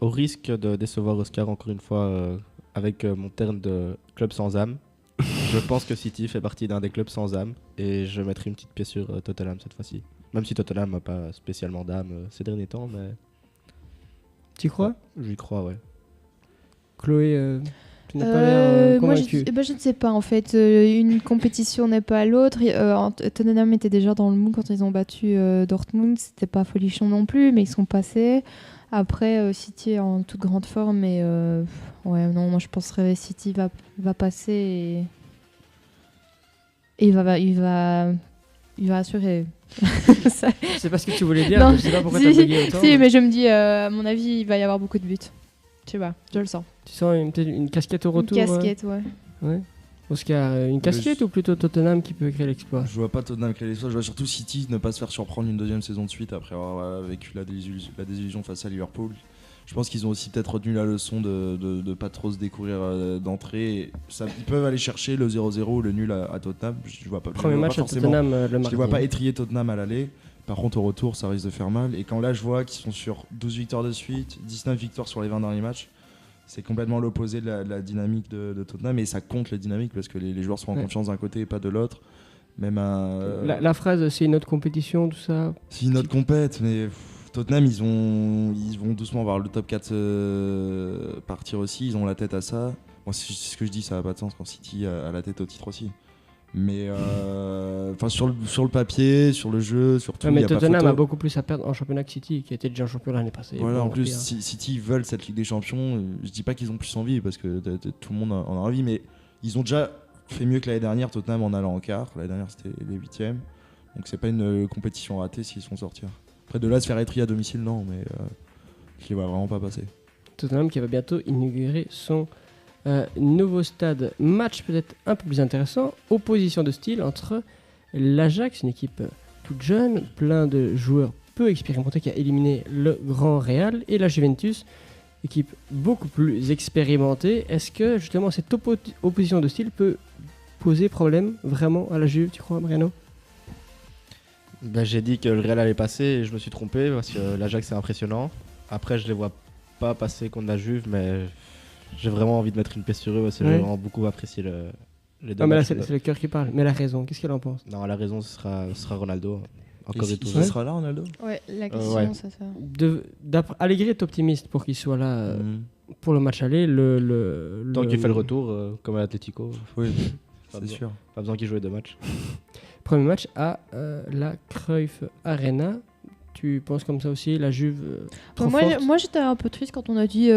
Au risque de décevoir Oscar encore une fois avec mon terme de club sans âme, je pense que City fait partie d'un des clubs sans âme et je mettrai une petite pièce sur Tottenham cette fois-ci. Même si Tottenham n'a pas spécialement d'âme ces derniers temps, mais Tu crois? j'y crois, ouais. Chloé, tu n'as pas l'air moi, convaincue. je ne sais pas en fait. Une compétition n'est pas à l'autre. Tottenham était déjà dans le mou quand ils ont battu Dortmund. C'était pas folichon non plus, mais ils sont passés. Après, City est en toute grande forme. Mais ouais, non, moi je penserais City va passer et il va assurer. Ça- C'est pas ce que tu voulais dire, Non, je sais pas pourquoi si, t'as bugué autant. si, mais je me dis, à mon avis, il va y avoir beaucoup de buts. Tu sais pas, je le sens. Tu sens peut-être une casquette au Une retour? casquette, ouais. Ouais. Oscar, une casquette ou plutôt Tottenham qui peut créer l'exploit? Je vois pas Tottenham créer l'histoire, je vois surtout City ne pas se faire surprendre une deuxième saison de suite après avoir vécu la désillusion face à Liverpool. Je pense qu'ils ont aussi peut-être retenu la leçon de pas trop se découvrir d'entrée. Ils peuvent aller chercher le 0-0 ou le nul à Tottenham. Je vois pas. Premier je vois match pas à forcément. Tottenham le Je les mardi. vois pas étrier Tottenham à l'aller. Par contre, au retour, ça risque de faire mal. Et quand là, je vois qu'ils sont sur 12 victoires de suite, 19 victoires sur les 20 derniers matchs, c'est complètement l'opposé de la dynamique de Tottenham. Et ça compte la dynamique parce que les joueurs sont en Ouais. confiance d'un côté et pas de l'autre. Même La phrase, c'est une autre compétition, tout ça. c'est une autre compète, mais Tottenham, ils vont doucement voir le top 4 partir aussi. Ils ont la tête à ça. Moi, c'est ce que je dis, ça n'a pas de sens quand City a la tête au titre aussi. Mais sur le papier, sur le jeu, sur tout, Ouais, il mais y a pas Tottenham photo. a beaucoup plus à perdre en championnat que City, qui était déjà champion l'année passée. Voilà, en Bon, plus, pire. City veulent cette Ligue des Champions. Je dis pas qu'ils ont plus envie parce que tout le monde en a envie, mais ils ont déjà fait mieux que l'année dernière. Tottenham en allant en quart. L'année dernière, c'était les 8e. Donc c'est pas une compétition ratée s'ils se font sortir. Après, de là, se faire étrier à domicile, non, mais je les vois vraiment pas passer. Tottenham qui va bientôt inaugurer son nouveau stade. Match peut-être un peu plus intéressant. Opposition de style entre l'Ajax, une équipe toute jeune, plein de joueurs peu expérimentés qui a éliminé le Grand Real, et la Juventus, équipe beaucoup plus expérimentée. Est-ce que justement cette opposition de style peut poser problème vraiment à la Juve, tu crois, Mariano? Ben, j'ai dit que le Real allait passer et je me suis trompé parce que l'Ajax c'est impressionnant. Après, je les vois pas passer contre la Juve, mais j'ai vraiment envie de mettre une pièce sur eux parce que Ouais. j'ai vraiment beaucoup apprécié les deux Non, mais là matchs. c'est le cœur qui parle. Mais la raison, qu'est-ce qu'elle en pense? Non, la raison, ce sera Ronaldo. Encore Et et tout. il sera là, Ronaldo Ouais, la question, ouais. ça fait. Allegri est optimiste pour qu'il soit là Mhm. pour le match aller. Tant qu'il fait le retour, comme à l'Atlético, Oui, pas c'est besoin, sûr. pas besoin qu'il joue les deux matchs. Premier match à la Cruyff Arena. Tu penses comme ça aussi, la Juve trop forte? Moi j'étais un peu triste quand on a dit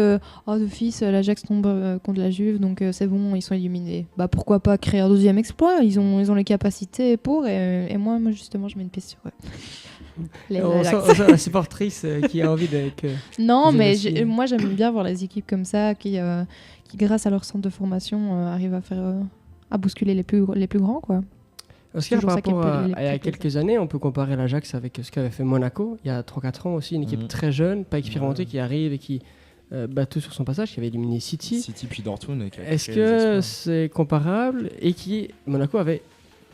d'office l'Ajax tombe contre la Juve, donc c'est bon, ils sont éliminés. Bah pourquoi pas créer un deuxième exploit, ils ont les capacités pour, et moi justement je mets une pièce sur eux. Les On Ajax. sent la supportrice qui a envie que... Non, Ils mais aussi. moi j'aime bien voir les équipes comme ça qui grâce à leur centre de formation arrivent à bousculer les plus grands quoi. Oscar, toujours par ça qui rapport peut à les il y a plaisir. quelques années, on peut comparer l'Ajax avec ce qu'avait fait Monaco il y a 3-4 ans aussi, une équipe Mhm. très jeune, pas expérimentée, Ouais. qui arrive et qui bat tout sur son passage, qui avait éliminé City. City puis Dortmund. et qui a Est-ce créé des que espoirs. c'est comparable et qui Monaco avait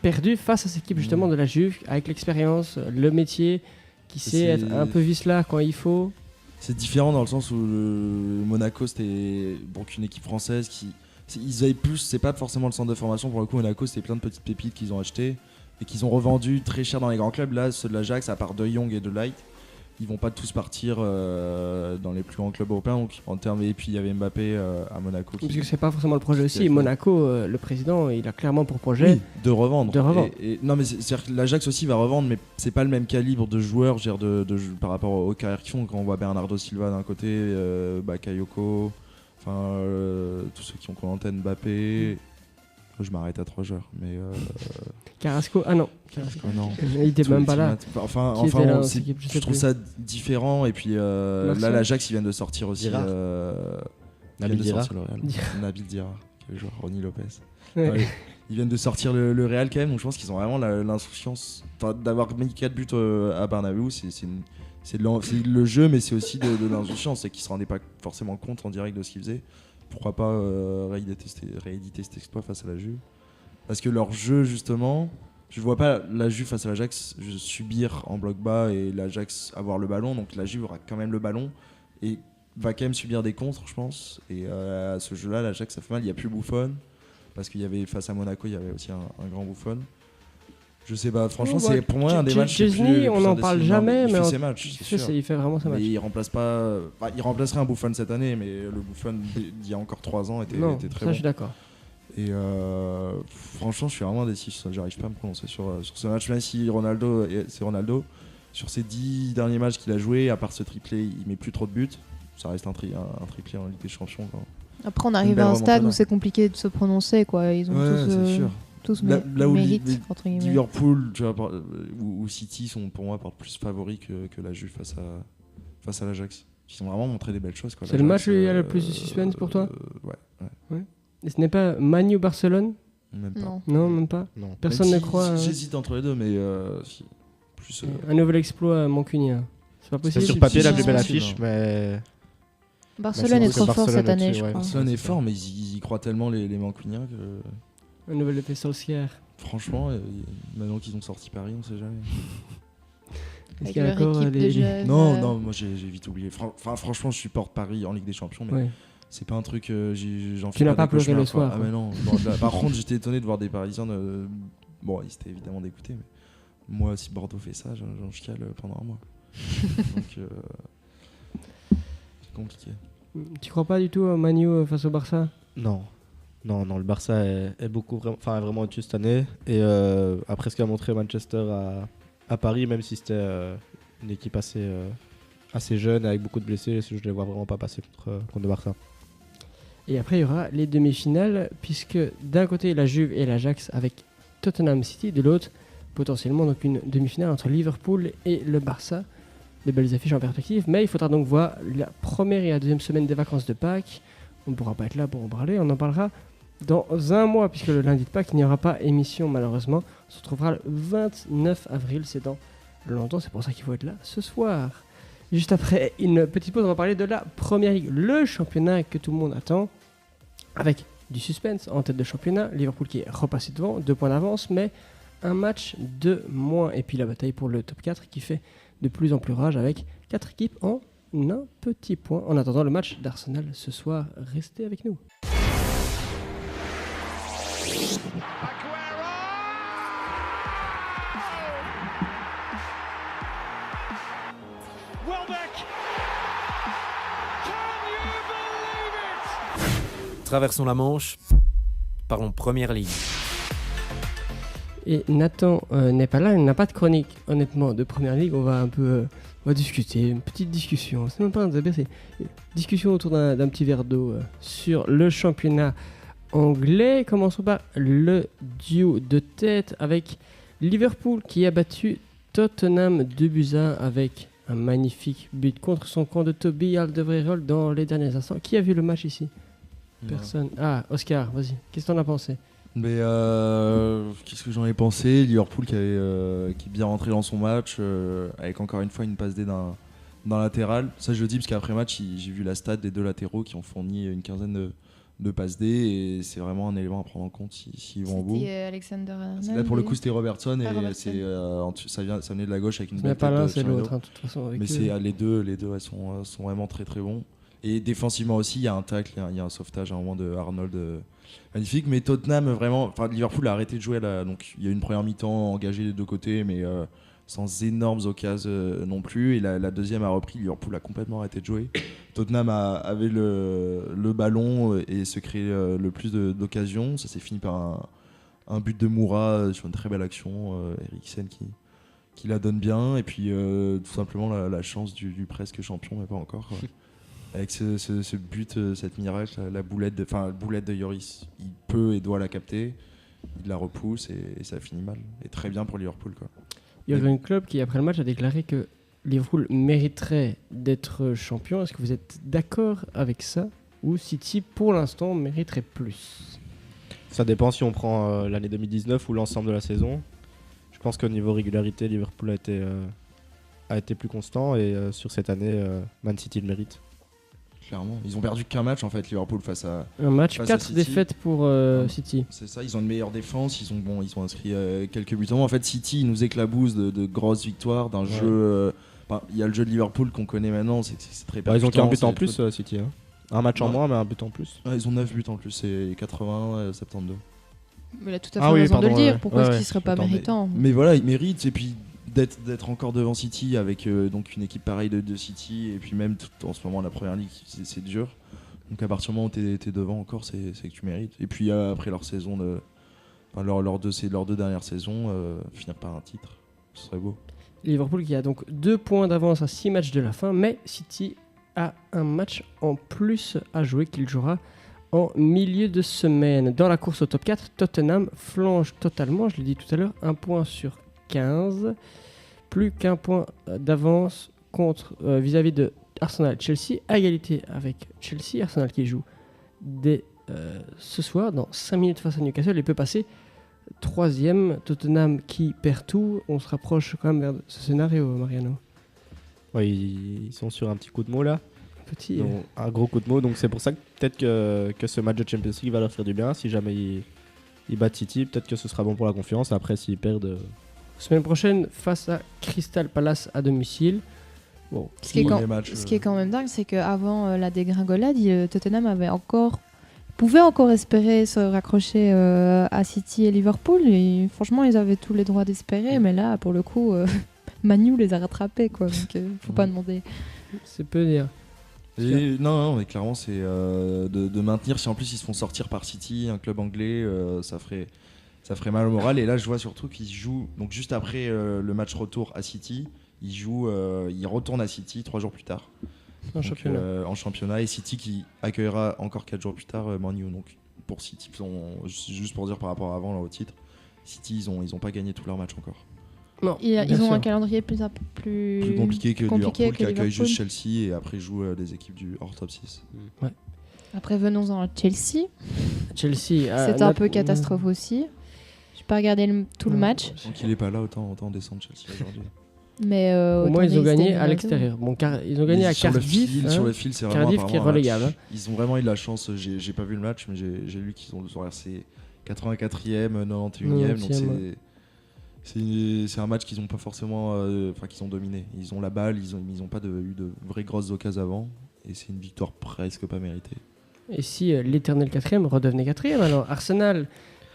perdu face à cette équipe justement de la Juve avec l'expérience, le métier, qui sait être un peu vicelard quand il faut. C'est différent dans le sens où le Monaco c'était donc une équipe française qui ils avaient plus, c'est pas forcément le centre de formation pour le coup. Monaco c'était plein de petites pépites qu'ils ont achetées et qu'ils ont revendues très cher dans les grands clubs. Là ceux de l'Ajax, à part De Jong et De Ligt, ils vont pas tous partir dans les plus grands clubs européens. Donc en termes, et puis il y avait Mbappé à Monaco Parce que c'est pas forcément le projet aussi. Tout à fait. Monaco, le président, il a clairement pour projet. Oui, de revendre. De revendre. Non mais c'est-à-dire que l'Ajax aussi va revendre, mais c'est pas le même calibre de joueurs, par rapport aux carrières qu'ils font. Quand on voit Bernardo Silva d'un côté, Bakayoko, Enfin, tous ceux qui ont commenté Mbappé. Je m'arrête à 3 joueurs, mais. Carrasco, non. Carrasco. Non. Il était même pas là. Enfin, je trouve ça différent. Et puis là, l'Ajax, ils viennent de sortir aussi. Nabil Diarra. Nabil Diarra, qui est le joueur Ronny Lopez. Ouais, ils viennent de sortir le Real quand même, donc je pense qu'ils ont vraiment l'insouciance d'avoir mis 4 buts à Bernabéu. C'est le jeu, mais c'est aussi de l'insouciance. C'est qu'ils se rendaient pas forcément compte en direct de ce qu'ils faisaient. Pourquoi pas rééditer cet exploit face à la Juve? Parce que leur jeu, justement, je vois pas la Juve face à l'Ajax subir en bloc bas et l'Ajax avoir le ballon. Donc la Juve aura quand même le ballon et va quand même subir des contres, je pense. Et à ce jeu-là, l'Ajax, ça fait mal. Il n'y a plus Buffon. Parce qu'il y avait face à Monaco, il y avait aussi un grand Buffon. Je sais pas, franchement, c'est pour moi un des matchs. Chesney, on n'en parle jamais, mais il fait ses matchs, c'est sûr. Il fait vraiment ses matchs. Mais il remplace pas. Il remplacerait un Buffon cette année, mais le Buffon d'il y a encore 3 ans était très bon. Ça, je suis d'accord. Et franchement, je suis vraiment déçu. J'arrive pas à me prononcer sur ce match, même si c'est Ronaldo. Sur ces 10 derniers matchs qu'il a joué, à part ce triplé, il met plus trop de buts. Ça reste un triplé en Ligue des Champions. Quoi. Après, on arrive à un stade où c'est compliqué de se prononcer, quoi. Ils ont tous là où méritent, Liverpool, tu vois, ou City sont pour moi plus favoris que la Juve face à l'Ajax. Ils ont vraiment montré des belles choses. Quoi, c'est le match où il y a le plus de suspense pour toi? Ouais. Et ce n'est pas Manu-Barcelone? Même pas. Non, même pas. Non. Personne ne croit. J'hésite entre les deux, mais plus. Un nouvel exploit mancunien. C'est pas possible. C'est sur papier la plus belle affiche, mais. Barcelone est trop fort cette année, je crois. Barcelone est fort, mais ils y croient tellement les mancuniens que. Un nouvel effet Solskjaer. Franchement, maintenant qu'ils ont sorti Paris, on sait jamais. Avec leur équipe de jeunes. Non, moi j'ai vite oublié. Franchement, je supporte Paris en Ligue des Champions, mais c'est pas un truc. J'en fais tu n'as pas pleuré le soir. Ah, mais non. Par contre, j'étais étonné de voir des Parisiens. Bon, ils étaient évidemment dégoûtés, mais moi, si Bordeaux fait ça, j'en chiale pendant un mois. Donc, c'est compliqué. Tu crois pas du tout à Manu face au Barça? Non, le Barça est vraiment au-dessus cette année. Et après ce qu'a montré Manchester à Paris, même si c'était une équipe assez jeune avec beaucoup de blessés, je ne les vois vraiment pas passer contre le Barça. Et après, il y aura les demi-finales, puisque d'un côté, la Juve et l'Ajax avec Tottenham City, de l'autre, potentiellement donc une demi-finale entre Liverpool et le Barça. Des belles affiches en perspective, mais il faudra donc voir la première et la deuxième semaine des vacances de Pâques. On ne pourra pas être là pour en parler, on en parlera dans un mois, puisque le lundi de Pâques, il n'y aura pas émission malheureusement. On se retrouvera le 29 avril, c'est dans longtemps, c'est pour ça qu'il faut être là ce soir. Juste après une petite pause, on va parler de la Première Ligue, le championnat que tout le monde attend, avec du suspense en tête de championnat, Liverpool qui est repassé devant, 2 points d'avance, mais un match de moins, et puis la bataille pour le top 4 qui fait de plus en plus rage avec 4 équipes en un petit point. En attendant le match d'Arsenal ce soir, restez avec nous. Traversons la Manche, parlons Première Ligue. Et Nathan n'est pas là, il n'a pas de chronique, honnêtement, de Première Ligue. On va un peu on va discuter, une petite discussion. C'est même pas un débat, c'est une discussion autour d'un petit verre d'eau sur le championnat anglais. Commençons par le duo de tête avec Liverpool qui a battu Tottenham 2-1 avec un magnifique but contre son camp de Toby Alderweireld dans les derniers instants. Qui a vu le match ici? Personne. Ah, Oscar, vas-y. Qu'est-ce que t'en as pensé? Mais qu'est-ce que j'en ai pensé? Liverpool qui est bien rentré dans son match avec encore une fois une passe D d'un latéral. Ça je le dis parce qu'après match j'ai vu la stat des 2 latéraux qui ont fourni une quinzaine de passes D et c'est vraiment un élément à prendre en compte s'ils vont au bout. Alexander Là pour le coup c'était Robertson et ça venait de la gauche avec une belle tête. Pas l'un c'est l'autre de toute façon. Mais c'est les deux elles sont vraiment très très bons. Et défensivement aussi, il y a un tacle, il y a un sauvetage à un moment de Arnold magnifique. Mais Tottenham, vraiment, Liverpool a arrêté de jouer là. Donc il y a eu une première mi-temps engagée des 2 côtés, mais sans énormes occasions non plus. Et la deuxième a repris, Liverpool a complètement arrêté de jouer. Tottenham avait le ballon et se créait le plus d'occasions. Ça s'est fini par un but de Moura sur une très belle action. Eriksen qui la donne bien. Et puis tout simplement la chance du presque champion, mais pas encore. Avec ce but, cette mirage, la boulette de Lloris, il peut et doit la capter, il la repousse et ça finit mal. Et très bien pour Liverpool, quoi. Jürgen Klopp qui après le match a déclaré que Liverpool mériterait d'être champion. Est-ce que vous êtes d'accord avec ça ou City pour l'instant mériterait plus? Ça dépend si on prend l'année 2019 ou l'ensemble de la saison. Je pense qu'au niveau régularité, Liverpool a été plus constant et sur cette année, Man City le mérite. Clairement, ils ont perdu qu'un match en fait, Liverpool face à un match, face 4 défaites pour City. C'est ça, ils ont une meilleure défense, ils ont inscrit quelques buts. En fait, City ils nous éclaboussent de grosses victoires, d'un jeu. Il y a le jeu de Liverpool qu'on connaît maintenant, c'est très percutant. Ils ont qu'un but en plus, City. Hein. Un match en moins, mais un but en plus. Ils ont 9 buts en plus, c'est 80, 72. Mais il a tout à fait raison de le dire. Pourquoi est-ce qu'il ne serait pas méritant? Mais voilà, il mérite. Et puis d'être encore devant City avec donc une équipe pareille de City et puis même en ce moment la première ligue, c'est dur. Donc à partir du moment où t'es devant encore, c'est que tu mérites. Et puis après leur saison, leurs deux dernières saisons, finir par un titre, ce serait beau. Liverpool qui a donc 2 points d'avance à 6 matchs de la fin, mais City a un match en plus à jouer qu'il jouera en milieu de semaine. Dans la course au top 4, Tottenham flanche totalement, je l'ai dit tout à l'heure, 1 point sur 15, plus qu'un point d'avance contre vis-à-vis de Arsenal Chelsea, à égalité avec Chelsea. Arsenal qui joue dès ce soir dans 5 minutes face à Newcastle et peut passer 3ème. Tottenham qui perd tout, on se rapproche quand même vers ce scénario, Mariano. Ouais, ils sont sur un petit coup de mot là. Petit, donc, un gros coup de mot, donc c'est pour ça que peut-être que ce match de Champions League va leur faire du bien. Si jamais ils battent City, peut-être que ce sera bon pour la confiance. Après, s'ils perdent... Semaine prochaine, face à Crystal Palace à domicile. Bon, ce qui est quand même dingue, c'est qu'avant la dégringolade, Tottenham pouvait encore espérer se raccrocher à City et Liverpool. Et franchement, ils avaient tous les droits d'espérer. Mais là, pour le coup, Manu les a rattrapés, quoi. Donc, faut pas demander. C'est peu dire. Non, mais clairement, c'est de maintenir. Si en plus ils se font sortir par City, un club anglais, ça ferait mal au moral. Et là, je vois surtout qu'ils jouent, donc juste après le match retour à City, ils retournent à City 3 jours plus tard. En championnat. Et City qui accueillera encore 4 jours plus tard Man U. Donc pour City, juste pour dire par rapport à avant, là, au titre, City, ils ont pas gagné tous leurs matchs encore. Non, ils ont un calendrier plus compliqué que Liverpool qui accueille juste Chelsea et après joue des équipes du hors top 6. Ouais. Après venons-en à Chelsea. C'est un peu catastrophe aussi. J'ai pas regardé tout le match. Tant qu'il est pas là, autant descendre Chelsea aujourd'hui. Mais au moins ils ont gagné à l'extérieur. Bon, ils ont gagné à Cardiff. Sur le fil, c'est vraiment Cardiff qui est relégable. Ils ont vraiment eu de la chance. J'ai pas vu le match, mais j'ai lu qu'ils ont versé 84e, 91e. Donc c'est un match qu'ils ont pas forcément, qu'ils ont dominé. Ils ont la balle, ils ont pas eu de vraies grosses occasions avant, et c'est une victoire presque pas méritée. Et si l'éternel 4ème redevenait 4ème, alors Arsenal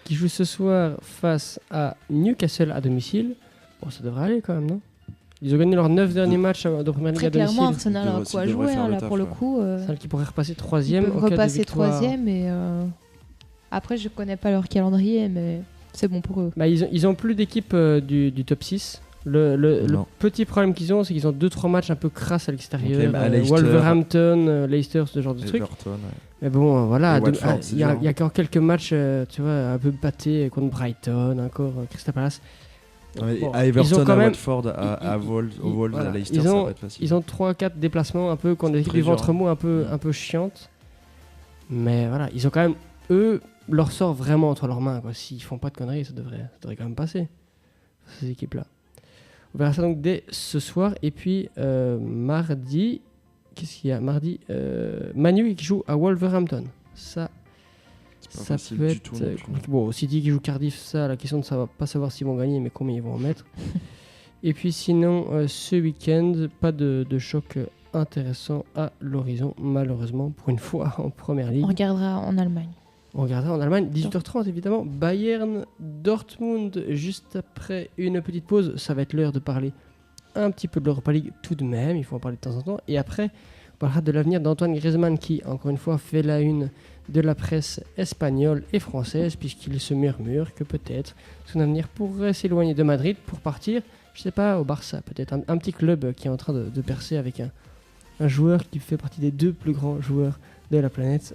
qui joue ce soir face à Newcastle à domicile, bon, ça devrait aller quand même, non? Ils ont gagné leurs 9 derniers matchs de première ligue à domicile. Clairement, Arsenal a quoi jouer là pour le coup. Celle qui pourrait repasser 3ème. Ils peuvent repasser 3ème et après je connais pas leur calendrier, mais c'est bon pour eux. Bah, ils ont plus d'équipe du top 6. Le petit problème qu'ils ont, c'est qu'ils ont 2-3 matchs un peu crasses à l'extérieur. Wolverhampton, Leicester, ce genre de trucs. Mais bon, voilà, il y a encore quelques matchs tu vois, un peu pâtés contre Brighton, encore Crystal Palace. À Everton, à Watford, à Wolves, à Leicester, ça va être facile. Ils ont 3-4 déplacements un peu contre des équipes du ventre mou un peu chiantes. Mais voilà, ils ont quand même, eux, leur sort vraiment entre leurs mains, quoi. S'ils font pas de conneries, ça devrait quand même passer, ces équipes-là. On verra ça donc dès ce soir. Et puis mardi, qu'est-ce qu'il y a mardi, Manu qui joue à Wolverhampton. Ça peut être compliqué. Bon, City qui joue Cardiff, ça, la question de ça va pas savoir s'ils vont gagner, mais combien ils vont en mettre. Et puis sinon, ce week-end, pas de choc intéressant à l'horizon, malheureusement, pour une fois en première ligue. On regardera en Allemagne. 18h30 évidemment. Bayern Dortmund, juste après une petite pause. Ça va être l'heure de parler un petit peu de l'Europa League tout de même, il faut en parler de temps en temps. Et après, on parlera de l'avenir d'Antoine Griezmann qui, encore une fois, fait la une de la presse espagnole et française, puisqu'il se murmure que peut-être son avenir pourrait s'éloigner de Madrid pour partir, je sais pas, au Barça, peut-être un petit club qui est en train de percer avec un un joueur qui fait partie des 2 plus grands joueurs de la planète.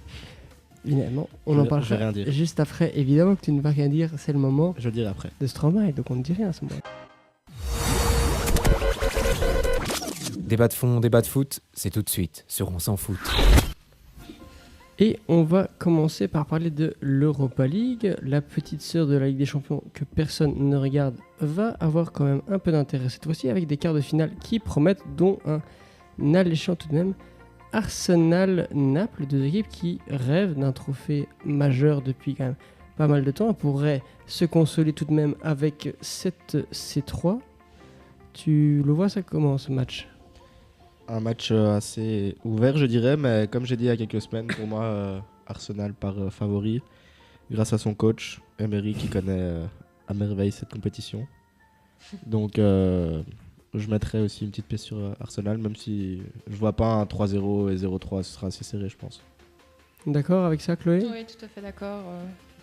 Évidemment, on en Je vais parlera rien dire. juste après. Évidemment que tu ne vas rien dire, c'est le moment Je le dirai après. de Stromae, donc on ne dit rien à ce moment. Débat de fond, débat de foot, c'est tout de suite sur On s'en fout. Et on va commencer par parler de l'Europa League. La petite sœur de la Ligue des Champions que personne ne regarde va avoir quand même un peu d'intérêt cette fois-ci avec des quarts de finale qui promettent, dont un alléchant tout de même. Arsenal-Naples, 2 équipes qui rêvent d'un trophée majeur depuis quand même pas mal de temps. On pourrait se consoler tout de même avec cette C3. Tu le vois ça comment ce match ? Un match assez ouvert, je dirais, mais comme j'ai dit il y a quelques semaines, pour moi, Arsenal par favori, grâce à son coach, Emery, qui connaît à merveille cette compétition. Donc, je mettrai aussi une petite pièce sur Arsenal, même si je vois pas un 3-0 et 0-3, ce sera assez serré, je pense. D'accord avec ça, Chloé ? Oui, tout à fait d'accord.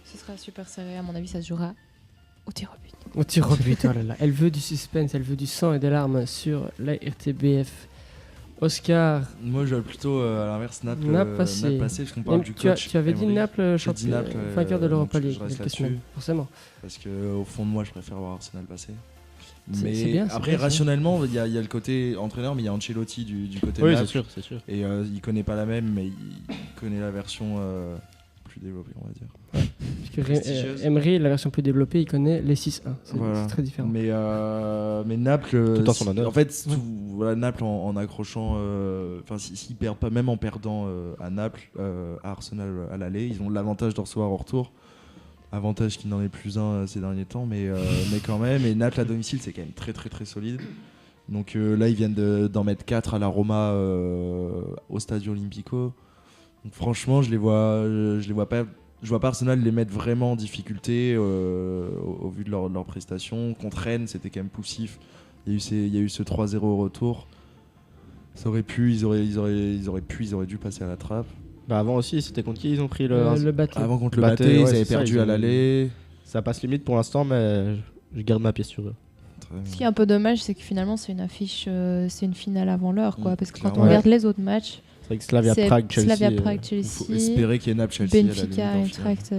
Ce sera super serré. À mon avis, ça se jouera au tir au but. Au tir au but, oh là là. Elle veut du suspense, elle veut du sang et des larmes sur la RTBF. Oscar, Moi, je vois plutôt à l'inverse Naples, Naples passé. parce qu'on parle du tu coach. avais dit Emery. Naples, J'ai dit Naples, vainqueur de l'Europa donc League je il y a reste quelques là-dessus. semaines, forcément. Parce qu'au fond de moi, je préfère voir Arsenal passer. C'est Mais bien, c'est après, bien, ça. rationnellement, il y a le côté entraîneur, mais il y a Ancelotti du côté de Oui, Naples. c'est sûr. Et il connaît pas la même, mais il connaît la version plus développée, on va dire. Parce que prestigieuse. Emery, la version plus développée, il connaît les 6-1. C'est Voilà. c'est très différent. Mais Naples, Tout en son honneur. en fait, voilà, Naples en accrochant, enfin, s'ils perdent pas, même en perdant à Naples, à Arsenal à l'aller, ils ont l'avantage de recevoir au retour. Avantage qui n'en est plus un ces derniers temps, mais quand même. Et Naples à domicile, c'est quand même très très très solide. Donc là, ils viennent d'en mettre 4 à la Roma au Stadio Olimpico. Donc franchement, je les vois pas. Je vois pas Arsenal les mettre vraiment en difficulté au vu de leur prestations. Contre Rennes, c'était quand même poussif. Il y a eu ce 3-0 au retour. Ça aurait pu, ils auraient dû passer à la trappe. Bah avant aussi, c'était contre qui ils ont pris Le Baté. Avant contre le Baté, Baté, ouais, ils c'est avaient ça, perdu ils à ont- l'aller. Ça passe limite pour l'instant, mais je garde ma pièce sur eux. Ce qui est un peu dommage, c'est que finalement, c'est une affiche, c'est une finale avant l'heure, quoi. Parce que quand on clairement. regarde les autres matchs, C'est vrai que Slavia c'est Prague, Chelsea. Slavia Prague, Il faut Chelsea, espérer qu'il y ait Naples-Chelsea. Benfica, Eintracht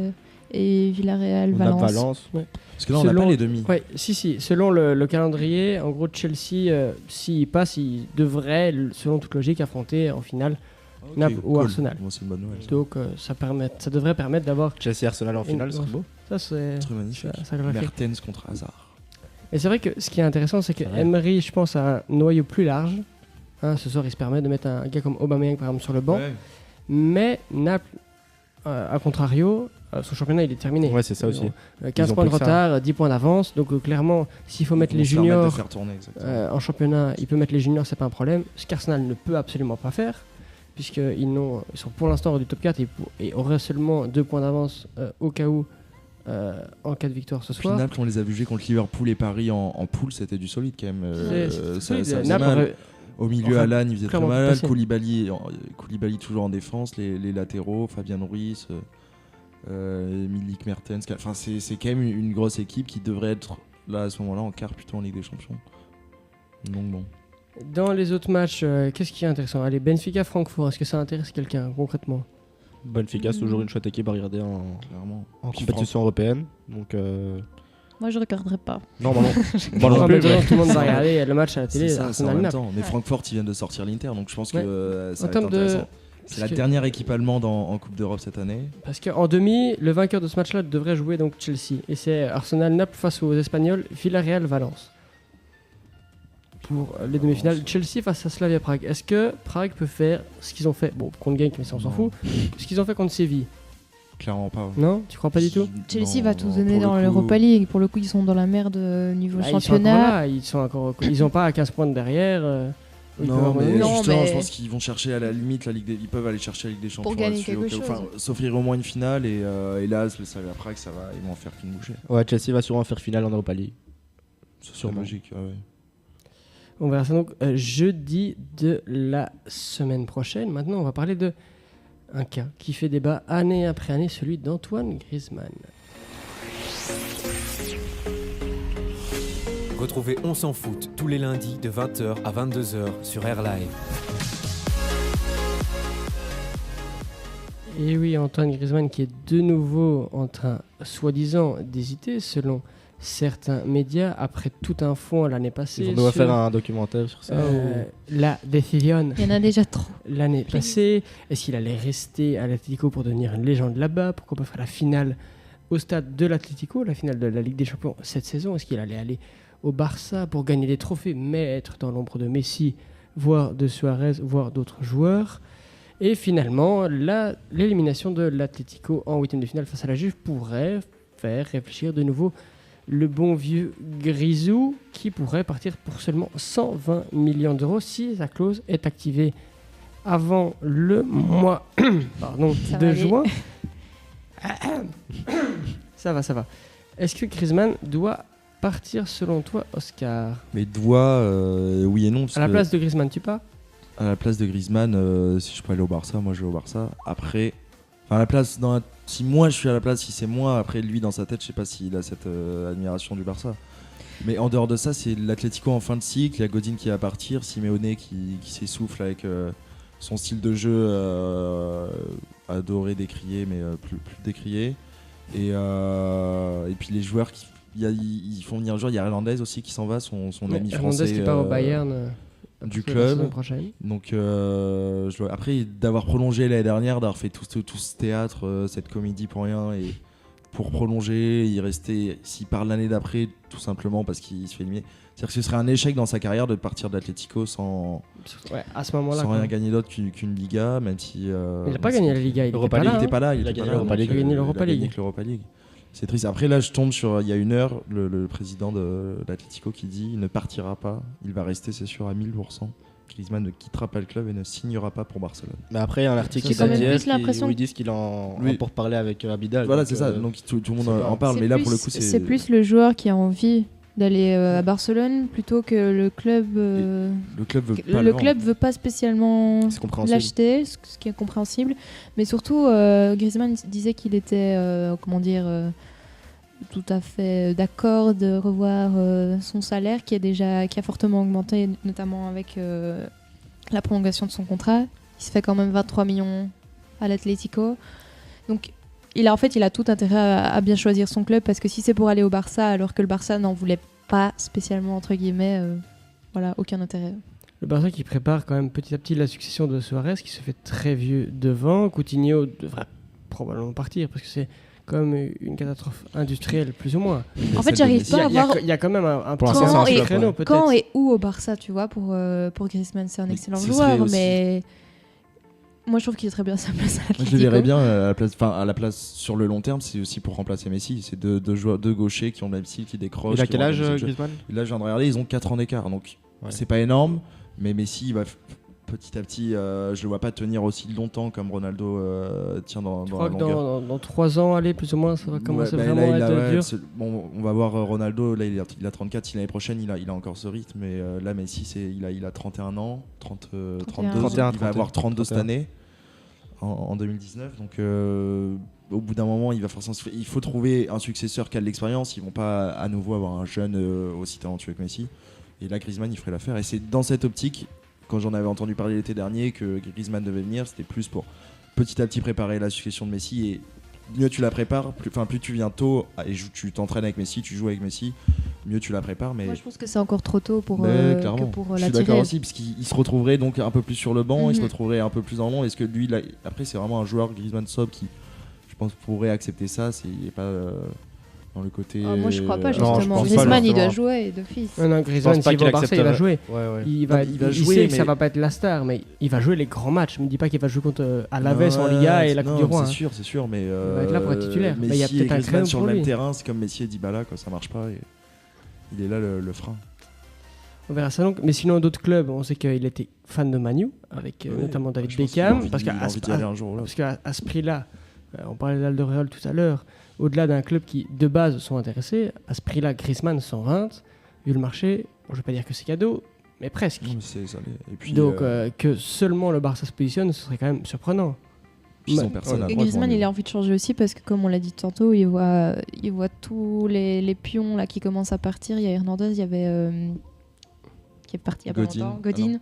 et Villarreal, on a Valence. Valence. Parce que là, on n'a Selon- pas les demi. Ouais, si. Selon le calendrier, en gros, Chelsea, s'il passe, il devrait, selon toute logique, affronter en finale Ok, Naples ou Arsenal. Bon, c'est une bonne nouvelle. Donc ça devrait permettre d'avoir. Chelsea-Arsenal en finale, c'est beau. Ça, c'est. Très magnifique. Ça le fait. Mertens contre Hazard. Et c'est vrai que ce qui est intéressant, c'est que C'est vrai. Emery, je pense, a un noyau plus large. Hein, ce soir, il se permet de mettre un gars comme Aubameyang, par exemple, sur le banc. Ouais. Mais Naples, à contrario, son championnat, il est terminé. Ouais, c'est ça aussi. 15 Ils ont points de plus que ça. retard, 10 points d'avance. Donc clairement, s'il faut mettre Ils les vont se permettre de juniors faire tourner, exactement. en championnat, il peut mettre les juniors, c'est pas un problème. Ce qu'Arsenal ne peut absolument pas faire, puisqu'ils sont pour l'instant hors du top 4 et auraient seulement 2 points d'avance au cas où en cas de victoire ce Puis soir. Naples, on les a vus jouer contre Liverpool et Paris en poule, c'était du solide quand même. C'est Ça faisait Naples mal. aurait- Au milieu, Enfin, Alan, il faisait très clairement mal. passé. Koulibaly toujours en défense, les latéraux, Fabian Ruiz, Milik Mertens. Enfin, c'est quand même une grosse équipe qui devrait être là à ce moment-là en quart plutôt en Ligue des Champions. Donc bon. Dans les autres matchs, qu'est-ce qui est intéressant? Allez, Benfica-Francfort, est-ce que ça intéresse quelqu'un concrètement? Benfica, c'est toujours une chouette équipe à regarder Clairement. en Puis compétition européenne. Donc, Moi, je regarderai pas. non, moi non. Bon, Moi non plus, maintenant, mais- tout le monde va regarder le match à la C'est télé, ça, c'est en Arsenal même Naples. temps. Mais Ouais. Francfort, ils viennent de sortir l'Inter, donc je pense que Ouais. ça En va être termes de- intéressant. C'est la parce que- dernière équipe allemande en Coupe d'Europe cette année. Parce qu'en demi, le vainqueur de ce match-là devrait jouer donc Chelsea. Et c'est Arsenal-Naples face aux Espagnols, Villarreal-Valence. Pour les demi-finales, Chelsea face à Slavia Prague. Est-ce que Prague peut faire ce qu'ils ont fait, bon, contre Genk, mais ça on s'en Non. fout, ce qu'ils ont fait contre Séville? Clairement pas. Non? Tu crois pas du tout? Chelsea Non, va tout non, donner pour le dans coup- l'Europa League. Pour le coup, ils sont dans la merde niveau Bah, ils sont encore championnat. là, ils sont pas à 15 points de derrière. Ils peuvent Non, avoir- mais Non, justement, mais- je pense qu'ils vont chercher à la limite ils peuvent aller chercher la Ligue des Champions gagner là-dessus, quelque au cas où. chose. Enfin, s'offrir au moins une finale et là, le Slavia Prague, ça va, ils vont en faire qu'une bouchée. Ouais, Chelsea va sûrement faire finale en Europa League. C'est Sûrement. logique. Ouais. On verra ça donc jeudi de la semaine prochaine. Maintenant, on va parler de un cas qui fait débat année après année, celui d'Antoine Griezmann. Retrouvez On s'en fout tous les lundis de 20h à 22h sur Airlive. Et oui, Antoine Griezmann qui est de nouveau en train, soi-disant, d'hésiter, selon certains médias, après tout un fond l'année passée. Ils vont devoir faire un documentaire sur ça. La décision. Il y en a déjà trop. L'année passée, est-ce qu'il allait rester à l'Atlético pour devenir une légende là-bas? Pourquoi pas faire la finale au stade de l'Atlético, la finale de la Ligue des Champions cette saison? Est-ce qu'il allait aller au Barça pour gagner des trophées, mais être dans l'ombre de Messi, voire de Suarez, voire d'autres joueurs? Et finalement, l'élimination de l'Atlético en huitième de finale face à la Juve pourrait faire réfléchir de nouveau le bon vieux Grisou, qui pourrait partir pour seulement 120 millions d'euros si sa clause est activée avant le mois de juin. Ça va. Est-ce que Griezmann doit partir selon toi, Oscar? Mais doit, oui et non. À la place de Griezmann, tu pars? À la place de Griezmann, si je peux aller au Barça, moi je vais au Barça. Après, à la place, si moi je suis à la place, si c'est moi, après lui dans sa tête, je sais pas s'il a cette admiration du Barça. Mais en dehors de ça, c'est l'Atlético en fin de cycle, il y a Godin qui va partir, Simeone qui s'essouffle avec son style de jeu adoré, décrié, mais plus décrié. Et puis les joueurs ils font venir le joueur, il y a Hernandez aussi qui s'en va, son ami français. Hernandez qui part au Bayern. Du club. Donc après d'avoir prolongé l'année dernière, d'avoir fait tout ce théâtre, cette comédie pour rien, et pour prolonger, il restait, s'il part l'année d'après, tout simplement parce qu'il se fait éliminer. C'est-à-dire que ce serait un échec dans sa carrière de partir de l'Atlético sans à ce moment-là, sans rien gagner d'autre qu'une Liga, même si il n'a pas gagné la Liga, il était pas là, il a gagné l'Europa League. Il a gagné l'Europa League. C'est triste. Après là, je tombe sur, il y a une heure, le président de l'Atlético qui dit il ne partira pas, il va rester, c'est sûr, à 1000%. Griezmann ne quittera pas le club et ne signera pas pour Barcelone. Mais après, il y a un article qui est d'hier où ils disent qu'il en pour parler avec Abidal. Voilà, c'est ça. Donc tout le monde en parle, mais là pour le coup, c'est plus le joueur qui a envie d'aller à Barcelone plutôt que le club. Le club veut pas spécialement l'acheter, ce qui est compréhensible. Mais surtout, Griezmann disait qu'il était, tout à fait d'accord de revoir son salaire qui a fortement augmenté, notamment avec la prolongation de son contrat. Il se fait quand même 23 millions à l'Atlético. Donc il a tout intérêt à bien choisir son club, parce que si c'est pour aller au Barça alors que le Barça n'en voulait pas spécialement, entre guillemets, aucun intérêt. Le Barça qui prépare quand même petit à petit la succession de Suarez, qui se fait très vieux devant. Coutinho devrait probablement partir parce que c'est comme une catastrophe industrielle, plus ou moins. En fait, j'arrive pas à voir. Il y a quand même un petit créneau, peut-être. Quand et où au Barça, tu vois, pour Griezmann, c'est un excellent joueur, mais moi je trouve qu'il est très bien à sa place à l'Atlético. Je le verrais bien à la place sur le long terme, c'est aussi pour remplacer Messi. C'est deux gauchers qui ont le même style, qui décrochent. Il a quel âge, Griezmann? Là, je viens de regarder, ils ont 4 ans d'écart, donc c'est pas énorme, mais Messi, il va petit à petit, je le vois pas tenir aussi longtemps comme Ronaldo tient dans la longueur. Dans 3 ans, allez, plus ou moins, ça va commencer vraiment à être dur. On va voir Ronaldo, là il a 34, si l'année prochaine il a encore ce rythme, mais là Messi il a 31 ans, 32, 31, il va avoir 32 cette année, en 2019, donc au bout d'un moment il faut trouver un successeur qui a de l'expérience. Ils vont pas à nouveau avoir un jeune aussi talentueux que Messi, et là Griezmann il ferait l'affaire, et c'est dans cette optique. Quand j'en avais entendu parler l'été dernier que Griezmann devait venir, c'était plus pour petit à petit préparer la succession de Messi, et mieux tu la prépares, plus tu viens tôt et tu t'entraînes avec Messi, tu joues avec Messi, mieux tu la prépares. Mais moi je pense que c'est encore trop tôt pour l'attirer. Je suis d'accord aussi, parce qu'il se retrouverait donc un peu plus sur le banc, il se retrouverait un peu plus dans l'ombre. Est-ce que lui, après c'est vraiment un joueur Griezmann sobre qui, je pense, pourrait accepter ça, il est pas dans le côté. Moi je crois pas, justement. Griezmann il doit jouer d'office. Non, Griezmann s'il va au Barça, il va jouer. Il va jouer, mais que ça va pas être la star, mais il va jouer les grands matchs. Ne me dis pas qu'il va jouer contre Alaves en Liga et la Coupe du Roi. C'est sûr, mais il va être là pour être titulaire. Messi, il y a peut-être un créneau sur pour le lui. même terrain, c'est comme Messi et Dybala, quoi, ça marche pas. Et il est là le frein. On verra ça donc. Mais sinon, d'autres clubs, on sait qu'il était fan de Man U, avec notamment David Beckham, parce qu'à ce prix-là, on parlait d'Alderweireld tout à l'heure. Au-delà d'un club qui, de base, sont intéressés, à ce prix-là, Griezmann 120, vu le marché, je ne vais pas dire que c'est cadeau, mais presque. Non, mais ça l'est. Et puis, donc, que seulement le Barça se positionne, ce serait quand même surprenant. Griezmann, il a envie de changer aussi, parce que, comme on l'a dit tantôt, il voit tous les pions là, qui commencent à partir. Il y a Hernandez, il y avait qui est parti il y a pas longtemps, Godin,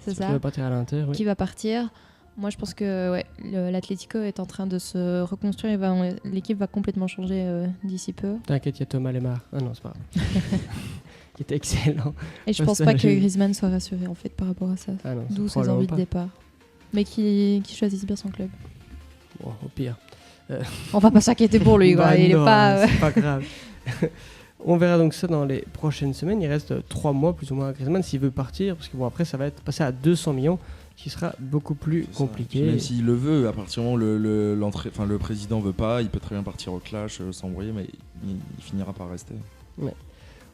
c'est ça, qui va partir à l'Inter, qui va partir. Moi, je pense que l'Atlético est en train de se reconstruire. L'équipe va complètement changer d'ici peu. T'inquiète, il y a Thomas Lemar. Ah non, c'est pas vrai. Qui était excellent. Et je pense pas que Griezmann soit rassuré en fait par rapport à ça. Ah non, D'où ses envies de départ. Mais qui choisisse bien son club. Bon, au pire. On va pas s'inquiéter pour lui, quoi. Il non, est pas. C'est pas grave. On verra donc ça dans les prochaines semaines. Il reste 3 mois plus ou moins à Griezmann s'il veut partir, parce que bon après ça va être passé à 200 millions, qui sera beaucoup plus compliqué. Même s'il le veut, à partir du moment où le président veut pas, il peut très bien partir au clash, s'embrouiller, mais il finira par rester. Ouais.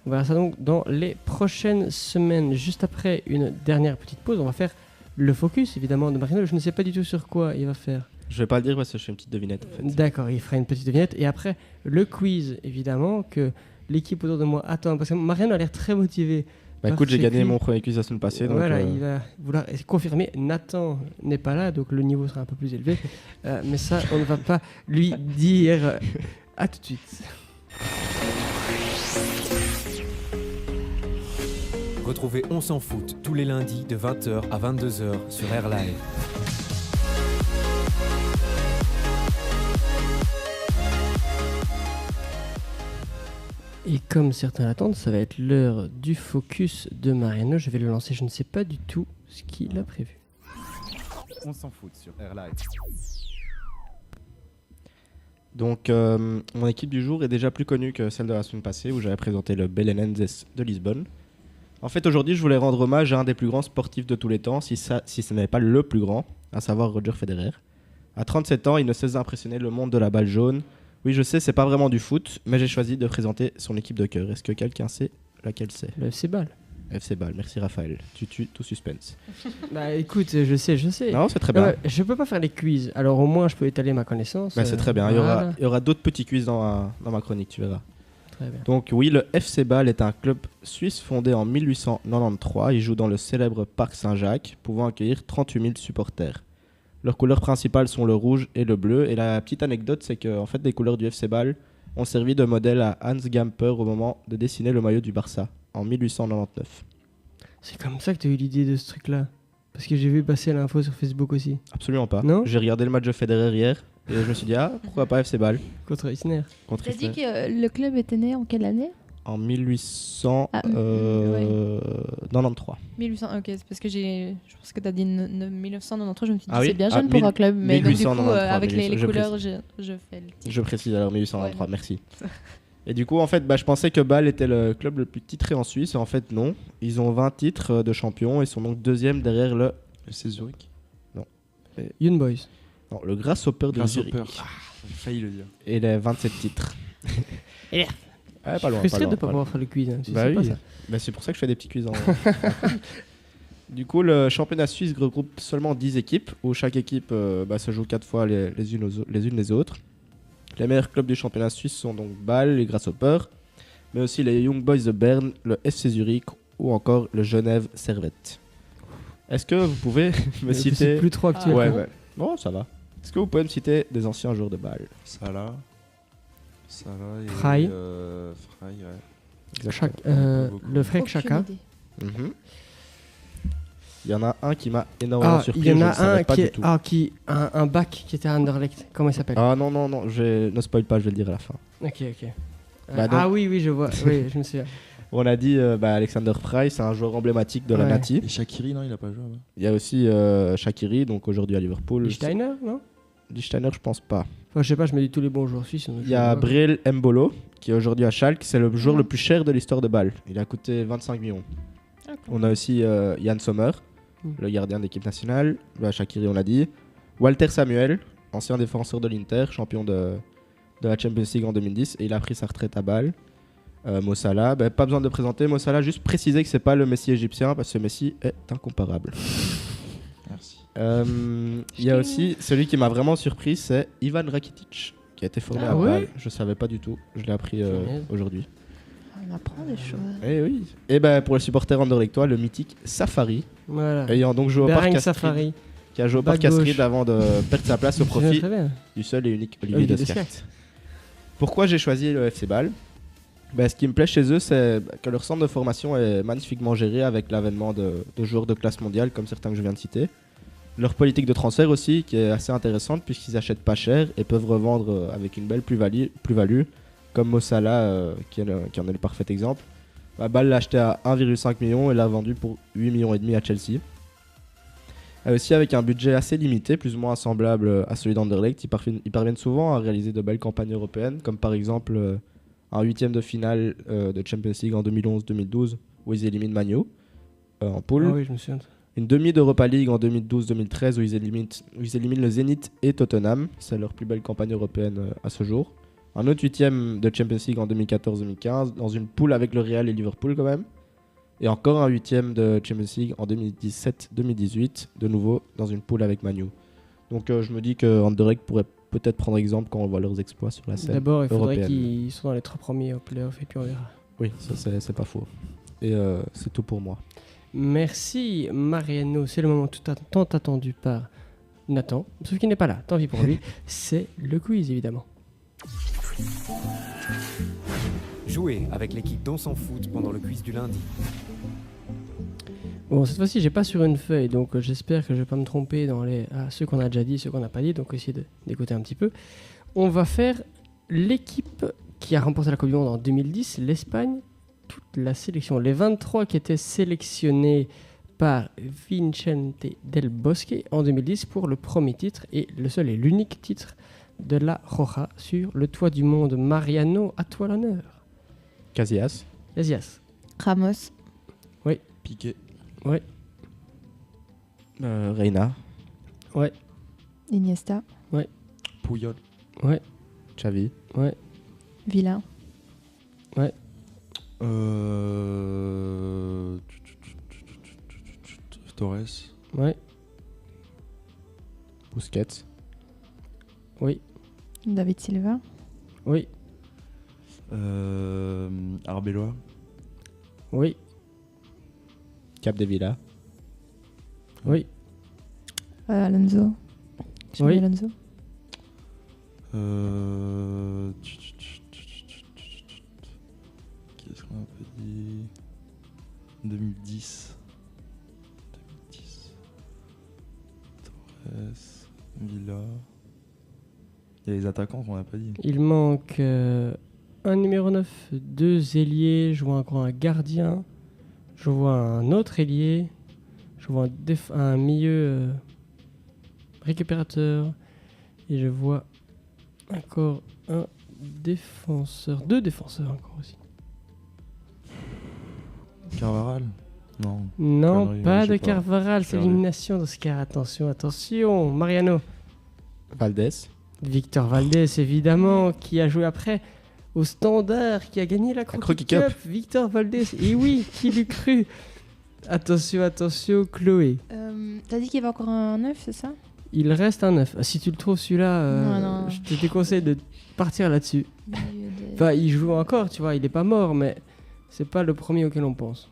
On verra ça donc dans les prochaines semaines. Juste après une dernière petite pause, on va faire le focus évidemment de Marino. Je ne sais pas du tout sur quoi il va faire. Je vais pas le dire parce que je fais une petite devinette en fait. D'accord, il fera une petite devinette. Et après, le quiz évidemment que l'équipe autour de moi attend. Parce que Mariano a l'air très motivé. Bah écoute, j'ai gagné mon premier quiz la semaine passée. Donc voilà, il va vouloir confirmer. Nathan n'est pas là, donc le niveau sera un peu plus élevé. Mais ça, on ne va pas lui dire. À tout de suite. Retrouvez On s'en fout tous les lundis de 20h à 22h sur Air Live. Et comme certains l'attendent, ça va être l'heure du focus de Mariano. Je vais le lancer, je ne sais pas du tout ce qu'il a prévu. On s'en fout sur Air Live. Donc, mon équipe du jour est déjà plus connue que celle de la semaine passée où j'avais présenté le Belenenses de Lisbonne. En fait, aujourd'hui, je voulais rendre hommage à un des plus grands sportifs de tous les temps, si ce n'est pas le plus grand, à savoir Roger Federer. À 37 ans, il ne cesse d'impressionner le monde de la balle jaune. Oui, je sais, c'est pas vraiment du foot, mais j'ai choisi de présenter son équipe de cœur. Est-ce que quelqu'un sait laquelle c'est ? Le FC Bâle. FC Bâle, merci Raphaël. Tu tues tout suspense. Bah écoute, je sais. Non, c'est très bien. Je peux pas faire les quiz, alors au moins je peux étaler ma connaissance. Bah, c'est très bien, voilà. il y aura d'autres petits quiz dans ma chronique, tu verras. Très bien. Donc oui, le FC Bâle est un club suisse fondé en 1893. Il joue dans le célèbre Parc Saint-Jacques, pouvant accueillir 38 000 supporters. Leurs couleurs principales sont le rouge et le bleu. Et la petite anecdote, c'est que en fait, les couleurs du FC Bâle ont servi de modèle à Hans Gamper au moment de dessiner le maillot du Barça, en 1899. C'est comme ça que tu as eu l'idée de ce truc-là ? Parce que j'ai vu passer l'info sur Facebook aussi. Absolument pas. Non ? J'ai regardé le match de Federer hier et je me suis dit, pourquoi pas FC Bâle Contre Isner. contre T'as dit Isner. que le club était né en quelle année ? En 1893. 1800, ok, c'est parce que je pense que t'as dit 1993, je me suis dit Ah oui c'est bien Ah, jeune pour un club, mais donc, du coup 1893, avec les je couleurs, je fais le titre. Je précise alors 1893, Ouais. merci. Et du coup, en fait, je pensais que Bâle était le club le plus titré en Suisse. Et en fait, non. Ils ont 20 titres de champion et sont donc deuxième derrière le FC Zurich. Young Boys. Non, le Grasshopper de Zurich. J'ai failli le dire. Et les 27 titres. Et Ouais, pas loin. frustré pas de loin, ne pas pouvoir faire le quiz. Hein. Tu Bah sais pas oui. ça. C'est pour ça que je fais des petits quiz en. Du coup, le championnat suisse regroupe seulement 10 équipes, où chaque équipe se joue 4 fois les unes les autres. Les meilleurs clubs du championnat suisse sont donc Bâle, les Grasshoppers, mais aussi les Young Boys de Berne, le FC Zurich ou encore le Genève Servette. Est-ce que vous pouvez me C'est citer... plus trop actuel. Ouais. Bon, ça va. Est-ce que vous pouvez me citer des anciens joueurs de Bâle ? Salah et Frey. Frey, ouais. Le frère Aucune Chaka. idée. Mhm. Il y en a un qui m'a énormément surpris. Il y en je ne a savais un pas qui du est, tout. un bac qui était à Anderlecht. Comment il s'appelle ? Ah non, ne spoil pas, je vais le dire à la fin. Ok. Bah donc- Oui, je vois. Oui, je me souviens. On a dit Alexander Frey, c'est un joueur emblématique de la Ouais. Nati. Et Shaqiri, non, il a pas joué. Ouais. Il y a aussi Shaqiri, donc aujourd'hui à Liverpool. Steiner, non ? Lichtsteiner, je pense pas. Enfin, je sais pas, je me dis tous les bons joueurs suisses. Il y a Breel Mbolo, qui est aujourd'hui à Schalke. C'est le joueur le plus cher de l'histoire de Bâle. Il a coûté 25 millions. On a aussi Yann Sommer, le gardien d'équipe nationale. Shaqiri, on l'a dit. Walter Samuel, ancien défenseur de l'Inter, champion de la Champions League en 2010. Et il a pris sa retraite à Bâle. Mo Salah, pas besoin de présenter. Mo Salah, juste préciser que c'est pas le Messi égyptien, parce que Messi est incomparable. Merci. Il y a aussi celui qui m'a vraiment surpris, c'est Ivan Rakitic, qui a été formé Ah à ouais Bâle. Je savais pas du tout, je l'ai appris Punaise. aujourd'hui. On apprend des choses. Et oui. Et pour les supporters anderlechtois, le mythique Safari, Voilà. ayant donc joué au Parc Bereng Astrid, Safari. qui a joué au Parc Back gauche. Astrid avant de perdre sa place au profit Très bien. du seul et unique Olivier Olivier Descartes. Descartes. Pourquoi j'ai choisi le FC Bâle ? Ce qui me plaît chez eux, c'est que leur centre de formation est magnifiquement géré avec l'avènement de joueurs de classe mondiale, comme certains que je viens de citer. Leur politique de transfert aussi, qui est assez intéressante, puisqu'ils achètent pas cher et peuvent revendre avec une belle plus-value, comme Mo Salah, qui en est le parfait exemple. Bâle l'a acheté à 1,5 million et l'a vendu pour 8,5 millions à Chelsea. Et aussi avec un budget assez limité, plus ou moins semblable à celui d'Anderlecht, ils parviennent souvent à réaliser de belles campagnes européennes, comme par exemple un 8ème de finale de Champions League en 2011-2012, où ils éliminent Man U en poule. Ah oui, je me souviens. Une demi d'Europa League en 2012-2013 où ils éliminent le Zénith et Tottenham. C'est leur plus belle campagne européenne à ce jour. Un autre 8ème de Champions League en 2014-2015 dans une poule avec le Real et Liverpool quand même. Et encore un 8ème de Champions League en 2017-2018, de nouveau dans une poule avec Man U. Donc je me dis que Anderlecht pourrait peut-être prendre exemple quand on voit leurs exploits sur la scène D'abord, il faudrait européenne. qu'ils soient dans les 3 premiers au playoff et puis on verra. Oui, ça c'est pas faux. Et c'est tout pour moi. Merci Mariano, c'est le moment tant attendu par Nathan, sauf qu'il n'est pas là, tant pis pour lui. C'est le quiz évidemment. Jouez avec l'équipe d'On s'en fout pendant le quiz du lundi. Bon, cette fois-ci, j'ai pas sur une feuille, donc j'espère que je vais pas me tromper dans ceux qu'on a déjà dit, ceux qu'on n'a pas dit, donc essayez d'écouter un petit peu. On va faire l'équipe qui a remporté la Coupe du Monde en 2010, l'Espagne, toute la sélection, les 23 qui étaient sélectionnés par Vicente Del Bosque en 2010 pour le premier titre et le seul et l'unique titre de la Roja sur le toit du monde. Mariano, à toi l'honneur. Casillas. Casillas. Ramos. Piqué. Ouais. Reina. Ouais. Iniesta. Puyol. Ouais. Xavi. Ouais. Villa. Ouais. Torres. Ouais. Busquets. Oui. David Silva. Oui. Arbeloa. Oui. Capdevila. Oui. Alonso. Oui. Alonso. Qu'est-ce qu'on a pas dit 2010. Torres. Villa. Il y a les attaquants qu'on n'a pas dit. Il manque un numéro 9, 2 ailiers, je vois encore un gardien, je vois un autre ailier, je vois un milieu récupérateur et je vois encore un défenseur, 2 défenseurs encore aussi. Carvaral. Non. Non, Connerie, pas je sais de pas. Carvaral, c'est Perdu. l'élimination d'Oscar. Attention. Mariano. Valdés. Victor Valdés, évidemment, qui a joué après au Standard, qui a gagné la Croquis Cup. Victor Valdés, et oui, qui l'eût cru. Attention, Chloé. T'as dit qu'il y avait encore un 9, c'est ça? Il reste un 9. Si tu le trouves celui-là, Non. je te déconseille de partir là-dessus. Milieu de- Enfin, il joue encore, tu vois, il est pas mort, mais c'est pas le premier auquel on pense.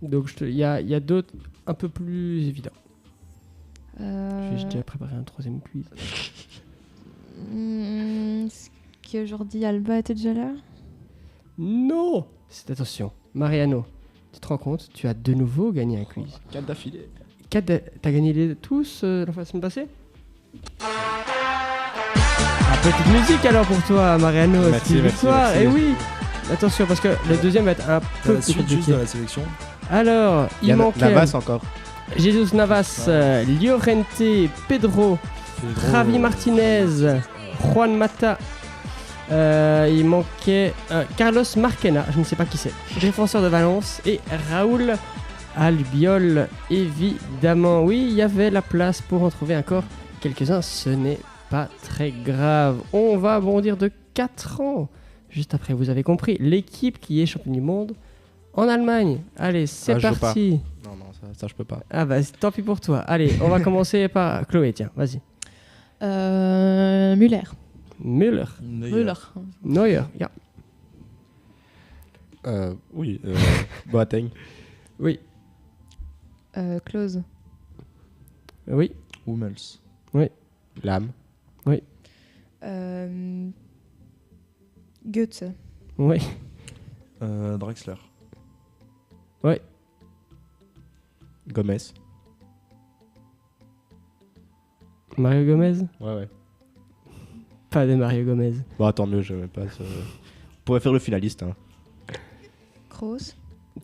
Donc il y a d'autres un peu plus évidents. J'ai déjà préparé un 3ème quiz. Est-ce que Jordi Alba était déjà là? Non. Attention, Mariano, tu te rends compte, tu as de nouveau gagné un quiz. 4 d'affilée. T'as gagné tous la semaine passée? Ah, petite musique alors pour toi, Mariano. Merci, C'est une merci, victoire. merci. Et oui. Attention parce que le deuxième va être un T'as peu la plus suite juste compliqué. de la sélection. Alors, Il y il a manque Navas encore. Jesus Navas, Llorente, Pedro, Javi Martinez, Juan Mata. Il manquait Carlos Marquena, je ne sais pas qui c'est, défenseur de Valence, et Raoul Albiol, évidemment. Oui, il y avait la place pour en trouver encore quelques-uns, ce n'est pas très grave. On va bondir de 4 ans. Juste après, vous avez compris, l'équipe qui est championne du monde en Allemagne. Allez, c'est je joue parti. Non, ça je peux pas. Ah bah tant pis pour toi. Allez, on va commencer par Chloé, tiens, vas-y. Müller. Müller. Müller. Neuer, ja. Oui. Boateng. Oui. Klose. Oui. Hummels. Lam. Goethe. Oui. Drexler. Gomez. Mario Gomez? Ouais. Pas de Mario Gomez. Bon, attends, mieux, je vais pas. On pourrait faire le finaliste. Hein. Kroos.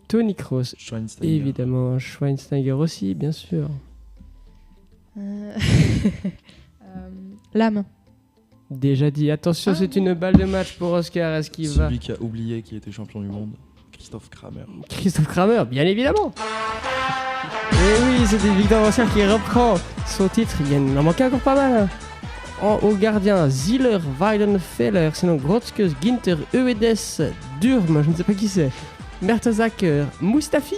Tony Kroos, Schweinsteiger. évidemment. Schweinsteiger aussi, bien sûr. Lame. Déjà dit. Attention, c'est une balle de match pour Oscar. Est-ce qu'il va... Celui qui a oublié qu'il était champion du monde. Christophe Kramer. Christophe Kramer, bien évidemment. Et oui, c'était Victor Oscar qui reprend son titre. Il en manquait encore pas mal. Au gardien, Ziller, Weidenfeller, sinon Grotzkes, Ginter, Euedes, Durm, je ne sais pas qui c'est. Mertesacker, Mustafi,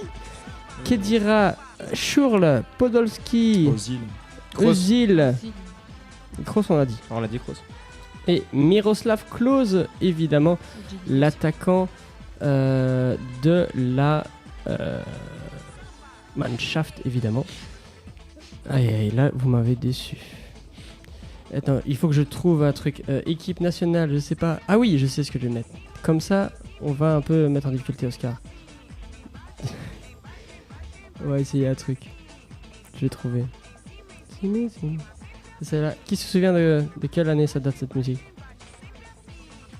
Kedira, Schurl, Podolski, Özil. Kroos, on l'a dit. On l'a dit, Kroos. Et Miroslav Klose, évidemment, l'attaquant de la Mannschaft, évidemment. Aïe, là, vous m'avez déçu. Attends, il faut que je trouve un truc. Équipe nationale, je sais pas. Ah oui, je sais ce que je vais mettre. Comme ça, on va un peu mettre en difficulté Oscar. On va essayer un truc. Je vais trouver. C'est celle-là. Qui se souvient de quelle année ça date cette musique?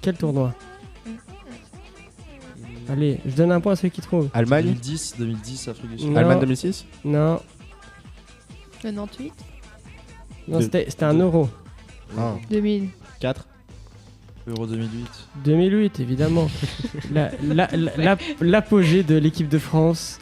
Quel tournoi? Allez, je donne un point à celui qui trouve. Allemagne 2010, Afrique du Sud. Non. Allemagne 2006 Non, 98. non, c'était un euro. Non. 2000. 4 Euro 2008. 2008, évidemment. L'apogée de l'équipe de France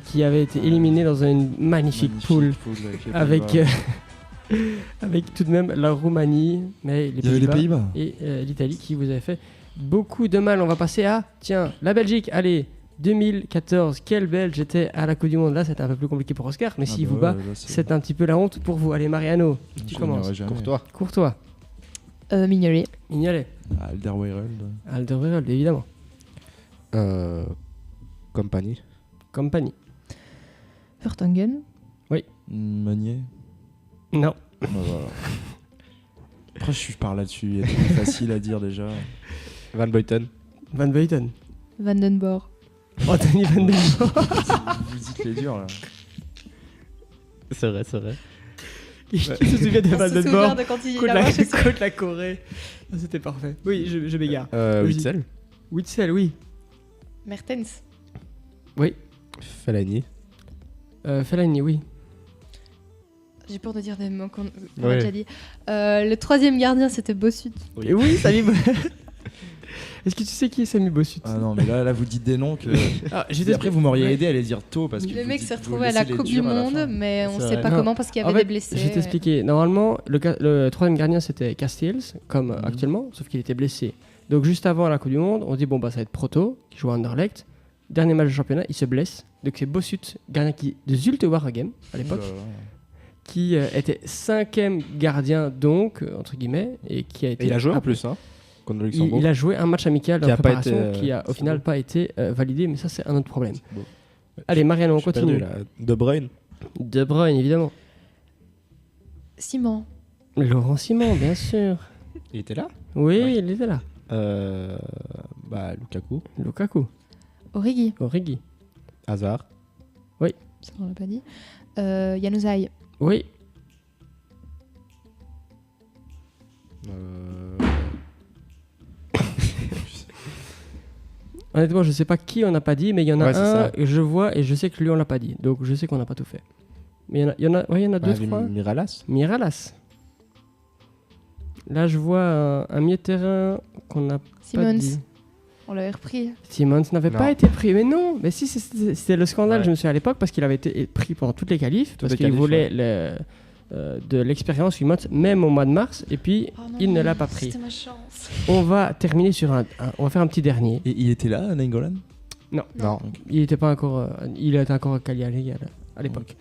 qui avait été éliminée dans une magnifique poule avec les avec, Pays-Bas. avec tout de même la Roumanie, mais Il y avait les Pays-Bas. et l'Italie qui vous avait fait beaucoup de mal. On va passer à, tiens, la Belgique. Allez, 2014. Quel Belge était à la Coupe du Monde? Là, c'était un peu plus compliqué pour Oscar, mais s'il vous bat, c'est un petit peu la honte pour vous. Allez, Mariano, tu commences. Courtois. Mignolet. Mignolet. Alderweireld. Alderweireld, évidemment. Compagnie. Vertonghen. Meunier. Non. Bah, voilà. Après, je pars là-dessus. Il y a des facile à dire déjà. Van Buiten. Van Buiten. Vandenborg. Anthony Van Den Boer. Vous dites les durs là. C'est vrai. Qui se souvient de Van Den Boer de quand il contre la Corée. Ah, c'était parfait. Oui, je m'égare. Witzel. Witzel, oui. Mertens. Oui. Fellaini. Fellaini, oui. J'ai peur de dire des mots qu'on Ouais. a déjà dit. Le troisième gardien, c'était Bossut. Et oui, Samy Est-ce que tu sais qui est Samy Bossut? Ah non, mais là vous dites des noms que. Ah, Et après, vous m'auriez aidé à les dire tôt parce que. Le vous mec dites- s'est vous retrouvé à laissez la les Coupe du durs à la Monde, fin. mais on C'est sait vrai. pas Non. comment parce qu'il y En avait fait, des blessés. je vais t'expliquer. Normalement, le troisième gardien c'était Castells, comme actuellement, sauf qu'il était blessé. Donc juste avant la Coupe du Monde, on dit bon bah ça va être Proto, qui joue à Anderlecht. Dernier match de championnat, il se blesse. Donc c'est Bossut, gardien de Zulte Waregem à l'époque, Ouh là là. qui était 5e gardien donc, entre guillemets, et qui a été... Et il a joué en appelé. plus, hein, contre le Luxembourg. Il a joué un match amical Qui en a pas préparation été, qui a au c'est final bon. pas été validé, mais ça c'est un autre problème. Bon. Allez, Mariano, on Je suis continue. perdu, là. De Bruyne. De Bruyne, évidemment. Simon. Laurent Simon, bien sûr. Il était là. Oui, Ouais. il était là. Lukaku. Lukaku, Origi. Origi. Hazard. Ça, on l'a pas dit. Januzaj. Oui, honnêtement, je sais pas qui on n'a pas dit, mais il y en a Ouais, c'est un ça. que je vois et je sais que lui on l'a pas dit. Donc je sais qu'on n'a pas tout fait. Mais il y en a deux, trois. Miralas. Miralas. Là, je vois un milieu de terrain qu'on n'a pas Simons. dit. On l'avait repris. Simmons n'avait Non. pas été pris. Mais non, mais si, c'était le scandale, Ouais. je me souviens à l'époque, parce qu'il avait été pris pendant toutes les qualifs, parce les qu'il qualifs, voulait de l'expérience Simmons, même au mois de mars, et puis Oh non, il ne l'a pas pris. C'était ma chance. On va terminer sur on va faire un petit dernier. Et il était là, Nainggolan? Non. Il était pas encore, il était encore à Cagliari à l'époque.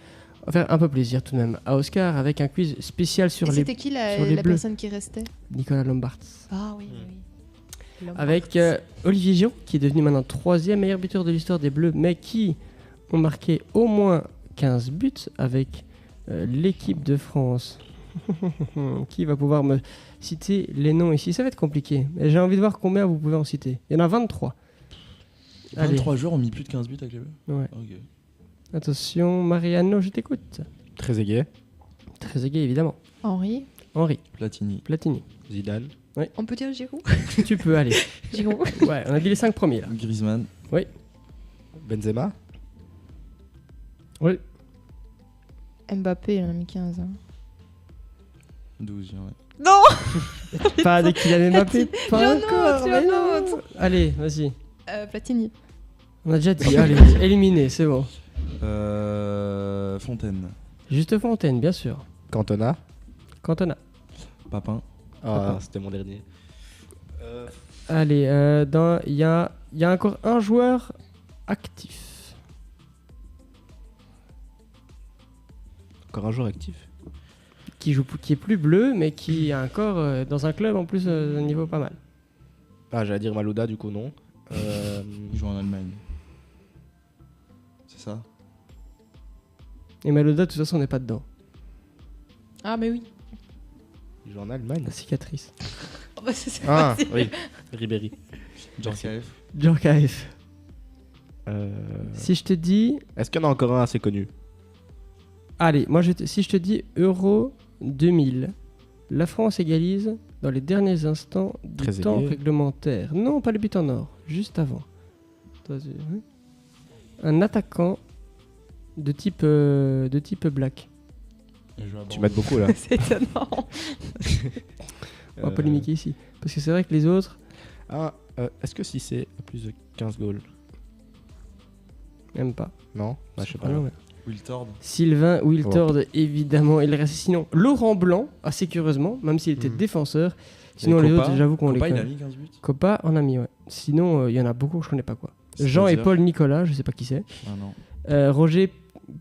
On va faire un peu plaisir tout de même à Oscar avec un quiz spécial sur Et les c'était qui sur la les bleus. personne qui restait? Nicolas Lombards. Ah oui, oui. Lombard. Avec Olivier Giroud, qui est devenu maintenant 3e meilleur buteur de l'histoire des Bleus, mais qui ont marqué au moins 15 buts avec l'équipe de France. Qui va pouvoir me citer les noms ici? Ça va être compliqué, mais j'ai envie de voir combien vous pouvez en citer. Il y en a 23. Allez, 23 joueurs ont mis plus de 15 buts avec les Bleus. ouais. Ok. Attention, Mariano, je t'écoute. Trezeguet. Trezeguet, évidemment. Henri. Henri. Platini. Platini. Zidane. On peut dire Giroud. Tu peux aller. Giroud. Ouais, on a dit les 5 premiers là. Griezmann. Benzema. Oui. Mbappé, il en a mis 15. Hein. 12, ouais. Non. Pas dès qu'il avait Mbappé. Pas J'en encore. ai mais un non. autre. Allez, vas-y. Platini. On a déjà dit. Allez, éliminé, c'est bon. Fontaine. Juste Fontaine, bien sûr. Cantona. Cantona. Papin. Ah, c'était mon dernier. Allez, il y a encore un joueur actif. Encore un joueur actif. Qui est plus bleu, mais qui est encore dans un club en plus d'un niveau pas mal. Ah, j'allais dire Malouda, du coup, non. Il joue en Allemagne. C'est ça? Et Malouda, de toute façon, on n'est pas dedans. Ah, mais oui. Il joue en Allemagne. La cicatrice. Oh, bah, c'est Ah, facile. oui. Ribéry. Djorkaeff. Djorkaeff. Si je te dis... Est-ce qu'il y en a encore un assez connu? Allez, moi, si je te dis Euro 2000, la France égalise dans les derniers instants du Trezeguet. temps réglementaire. Non, pas le but en or, juste avant. Un attaquant de type black. Tu m'aides beaucoup là. C'est étonnant. On va polémiquer ici. Parce que c'est vrai que les autres, Ah, est-ce que si c'est plus de 15 goals? même pas. Non, bah, je sais pas. Ah non, mais- Wiltord. Sylvain Wiltord, évidemment. Il reste sinon Laurent Blanc, assez curieusement, même s'il était défenseur. Sinon, les autres, j'avoue qu'on les Copa, il a connaît. mis 15 buts. Copa en a mis, ouais. Sinon, il y en a beaucoup que je connais pas quoi. C'est-à-dire Jean et Paul Nicolas, je sais pas qui c'est. Ah non. Roger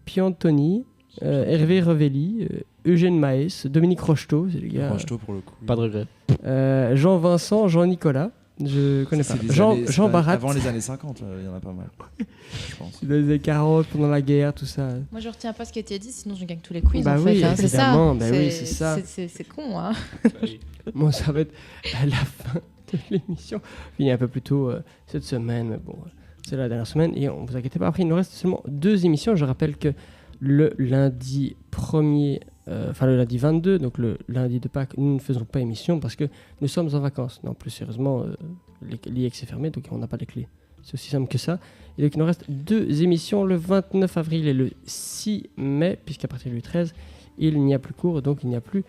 Piantoni, Hervé Revelli, Eugène Maes, Dominique Rocheteau, c'est les gars. Rocheteau pour le coup. Pas de regret. Jean-Vincent, Jean-Nicolas, je connais pas. C'est des Jean, années- Jean c'est Barat, Avant les années 50, il y en a pas mal. Je pense. dans les années 40, pendant la guerre, tout ça. Moi, je retiens pas ce qui a été dit, sinon je gagne tous les quiz. Bah en oui, fait, hein. C'est ça. évidemment, bah oui, c'est ça. C'est con, hein. Moi, ça va être à la fin de l'émission. Fini un peu plus tôt cette semaine, mais bon, c'est la dernière semaine. Et on vous inquiétez pas, après, il nous reste seulement 2 émissions. Je rappelle que le lundi 1er, enfin le lundi 22, donc le lundi de Pâques, nous ne faisons pas émission parce que nous sommes en vacances. Non, plus sérieusement, l'IEX est fermé, donc on n'a pas les clés. C'est aussi simple que ça. Et donc il nous reste 2 émissions, le 29 avril et le 6 mai, puisqu'à partir du 13, il n'y a plus cours, donc il n'y a plus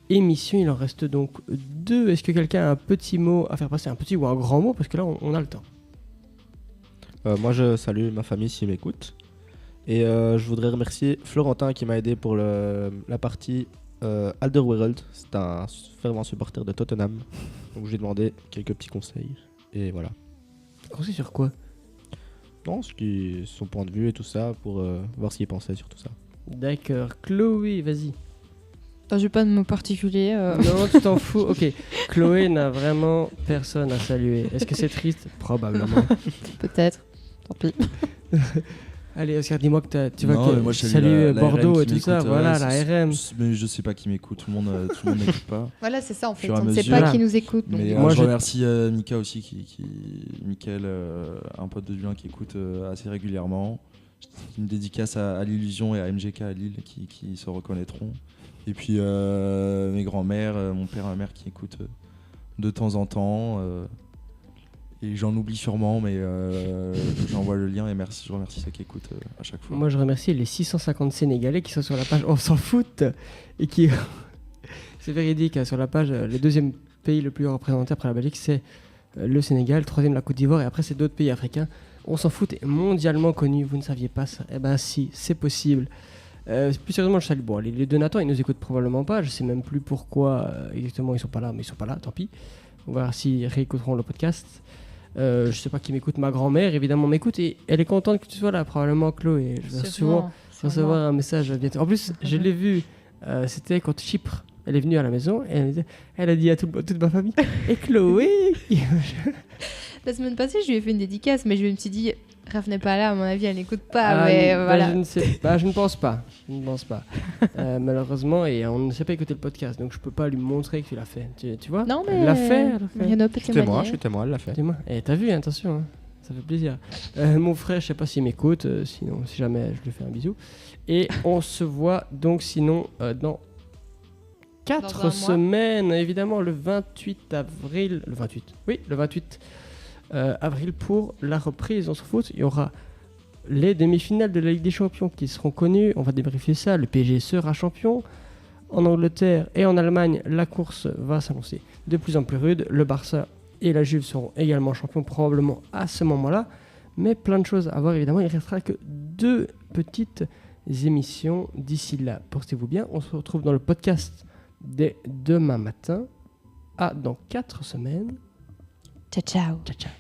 émission. Il en reste donc 2. Est-ce que quelqu'un a un petit mot à faire passer, un petit ou un grand mot, parce que là on a le temps. Moi, je salue ma famille s'ils m'écoutent. Et je voudrais remercier Florentin qui m'a aidé pour la partie Alderweireld. C'est un fervent supporter de Tottenham. Donc, je lui ai demandé quelques petits conseils. Et voilà. Conseil sur quoi? Non, son point de vue et tout ça, pour voir ce qu'il pensait sur tout ça. D'accord. Chloé, vas-y. J'ai pas de mot particulier. Non, tu t'en fous. Ok. Chloé n'a vraiment personne à saluer. Est-ce que c'est triste? Probablement. Peut-être. Tant pis. Allez, Oscar, dis-moi que tu vas Non, mais moi, je salue saluer la Bordeaux RM et qui tout ça. m'écoute, Voilà, ouais, la RM. Mais je sais pas qui m'écoute, tout le monde n'écoute pas. Voilà, c'est ça en fait. Fur et à On ne sait mesure. pas Voilà. qui nous écoute. Donc. Mais Moi, je je- remercie Mika aussi, Mickaël, un pote de Julien qui écoute assez régulièrement. Une dédicace à l'Illusion et à MGK à Lille qui se reconnaîtront. Et puis mes grands-mères, mon père et ma mère qui écoutent de temps en temps. Et j'en oublie sûrement, mais j'envoie le lien et je remercie ceux qui écoutent à chaque fois. Moi, je remercie les 650 Sénégalais qui sont sur la page On s'en fout et qui. C'est véridique, hein, sur la page, le deuxième pays le plus représenté après la Belgique, c'est le Sénégal, troisième la Côte d'Ivoire, et après, c'est d'autres pays africains. On s'en fout est mondialement connu, vous ne saviez pas ça? Eh ben, si, c'est possible. Plus sérieusement, je salue. Bon, les Donatants, ils nous écoutent probablement pas, je sais même plus pourquoi exactement ils sont pas là, mais ils sont pas là, tant pis. On va voir s'ils réécouteront le podcast. Je sais pas qui m'écoute, ma grand-mère évidemment m'écoute et elle est contente que tu sois là, probablement Chloé. Je vais souvent recevoir un message bientôt. En plus, je l'ai vu, c'était quand Chypre, elle est venue à la maison et elle a dit à toute ma famille et Chloé. La semaine passée, je lui ai fait une dédicace, mais je me suis dit, Raph n'est pas là, à mon avis, elle n'écoute pas. Ah, mais bah, voilà. je ne sais pas, je ne pense pas. Je ne pense pas. Malheureusement, et on ne sait pas écouter le podcast, donc je peux pas lui montrer que tu l'as fait. Tu vois? Non, mais. Elle l'a fait. Il y en a petit Je suis témoin, elle l'a fait. Dis-moi. Et t'as vu, attention. Hein. Ça fait plaisir. Mon frère, je sais pas s'il m'écoute, sinon, si jamais, je lui fais un bisou. Et on se voit donc sinon dans 4 semaines, évidemment, le 28 avril. Le 28 avril pour la reprise. On se fout. Il y aura les demi-finales de la Ligue des Champions qui seront connues. On va débriefer ça. Le PSG sera champion. En Angleterre et en Allemagne, la course va s'annoncer de plus en plus rude. Le Barça et la Juve seront également champions probablement à ce moment-là. Mais plein de choses à voir évidemment. Il ne restera que 2 petites émissions d'ici là. Portez-vous bien. On se retrouve dans le podcast dès demain matin. Dans 4 semaines. Ciao, ciao. Ciao, ciao.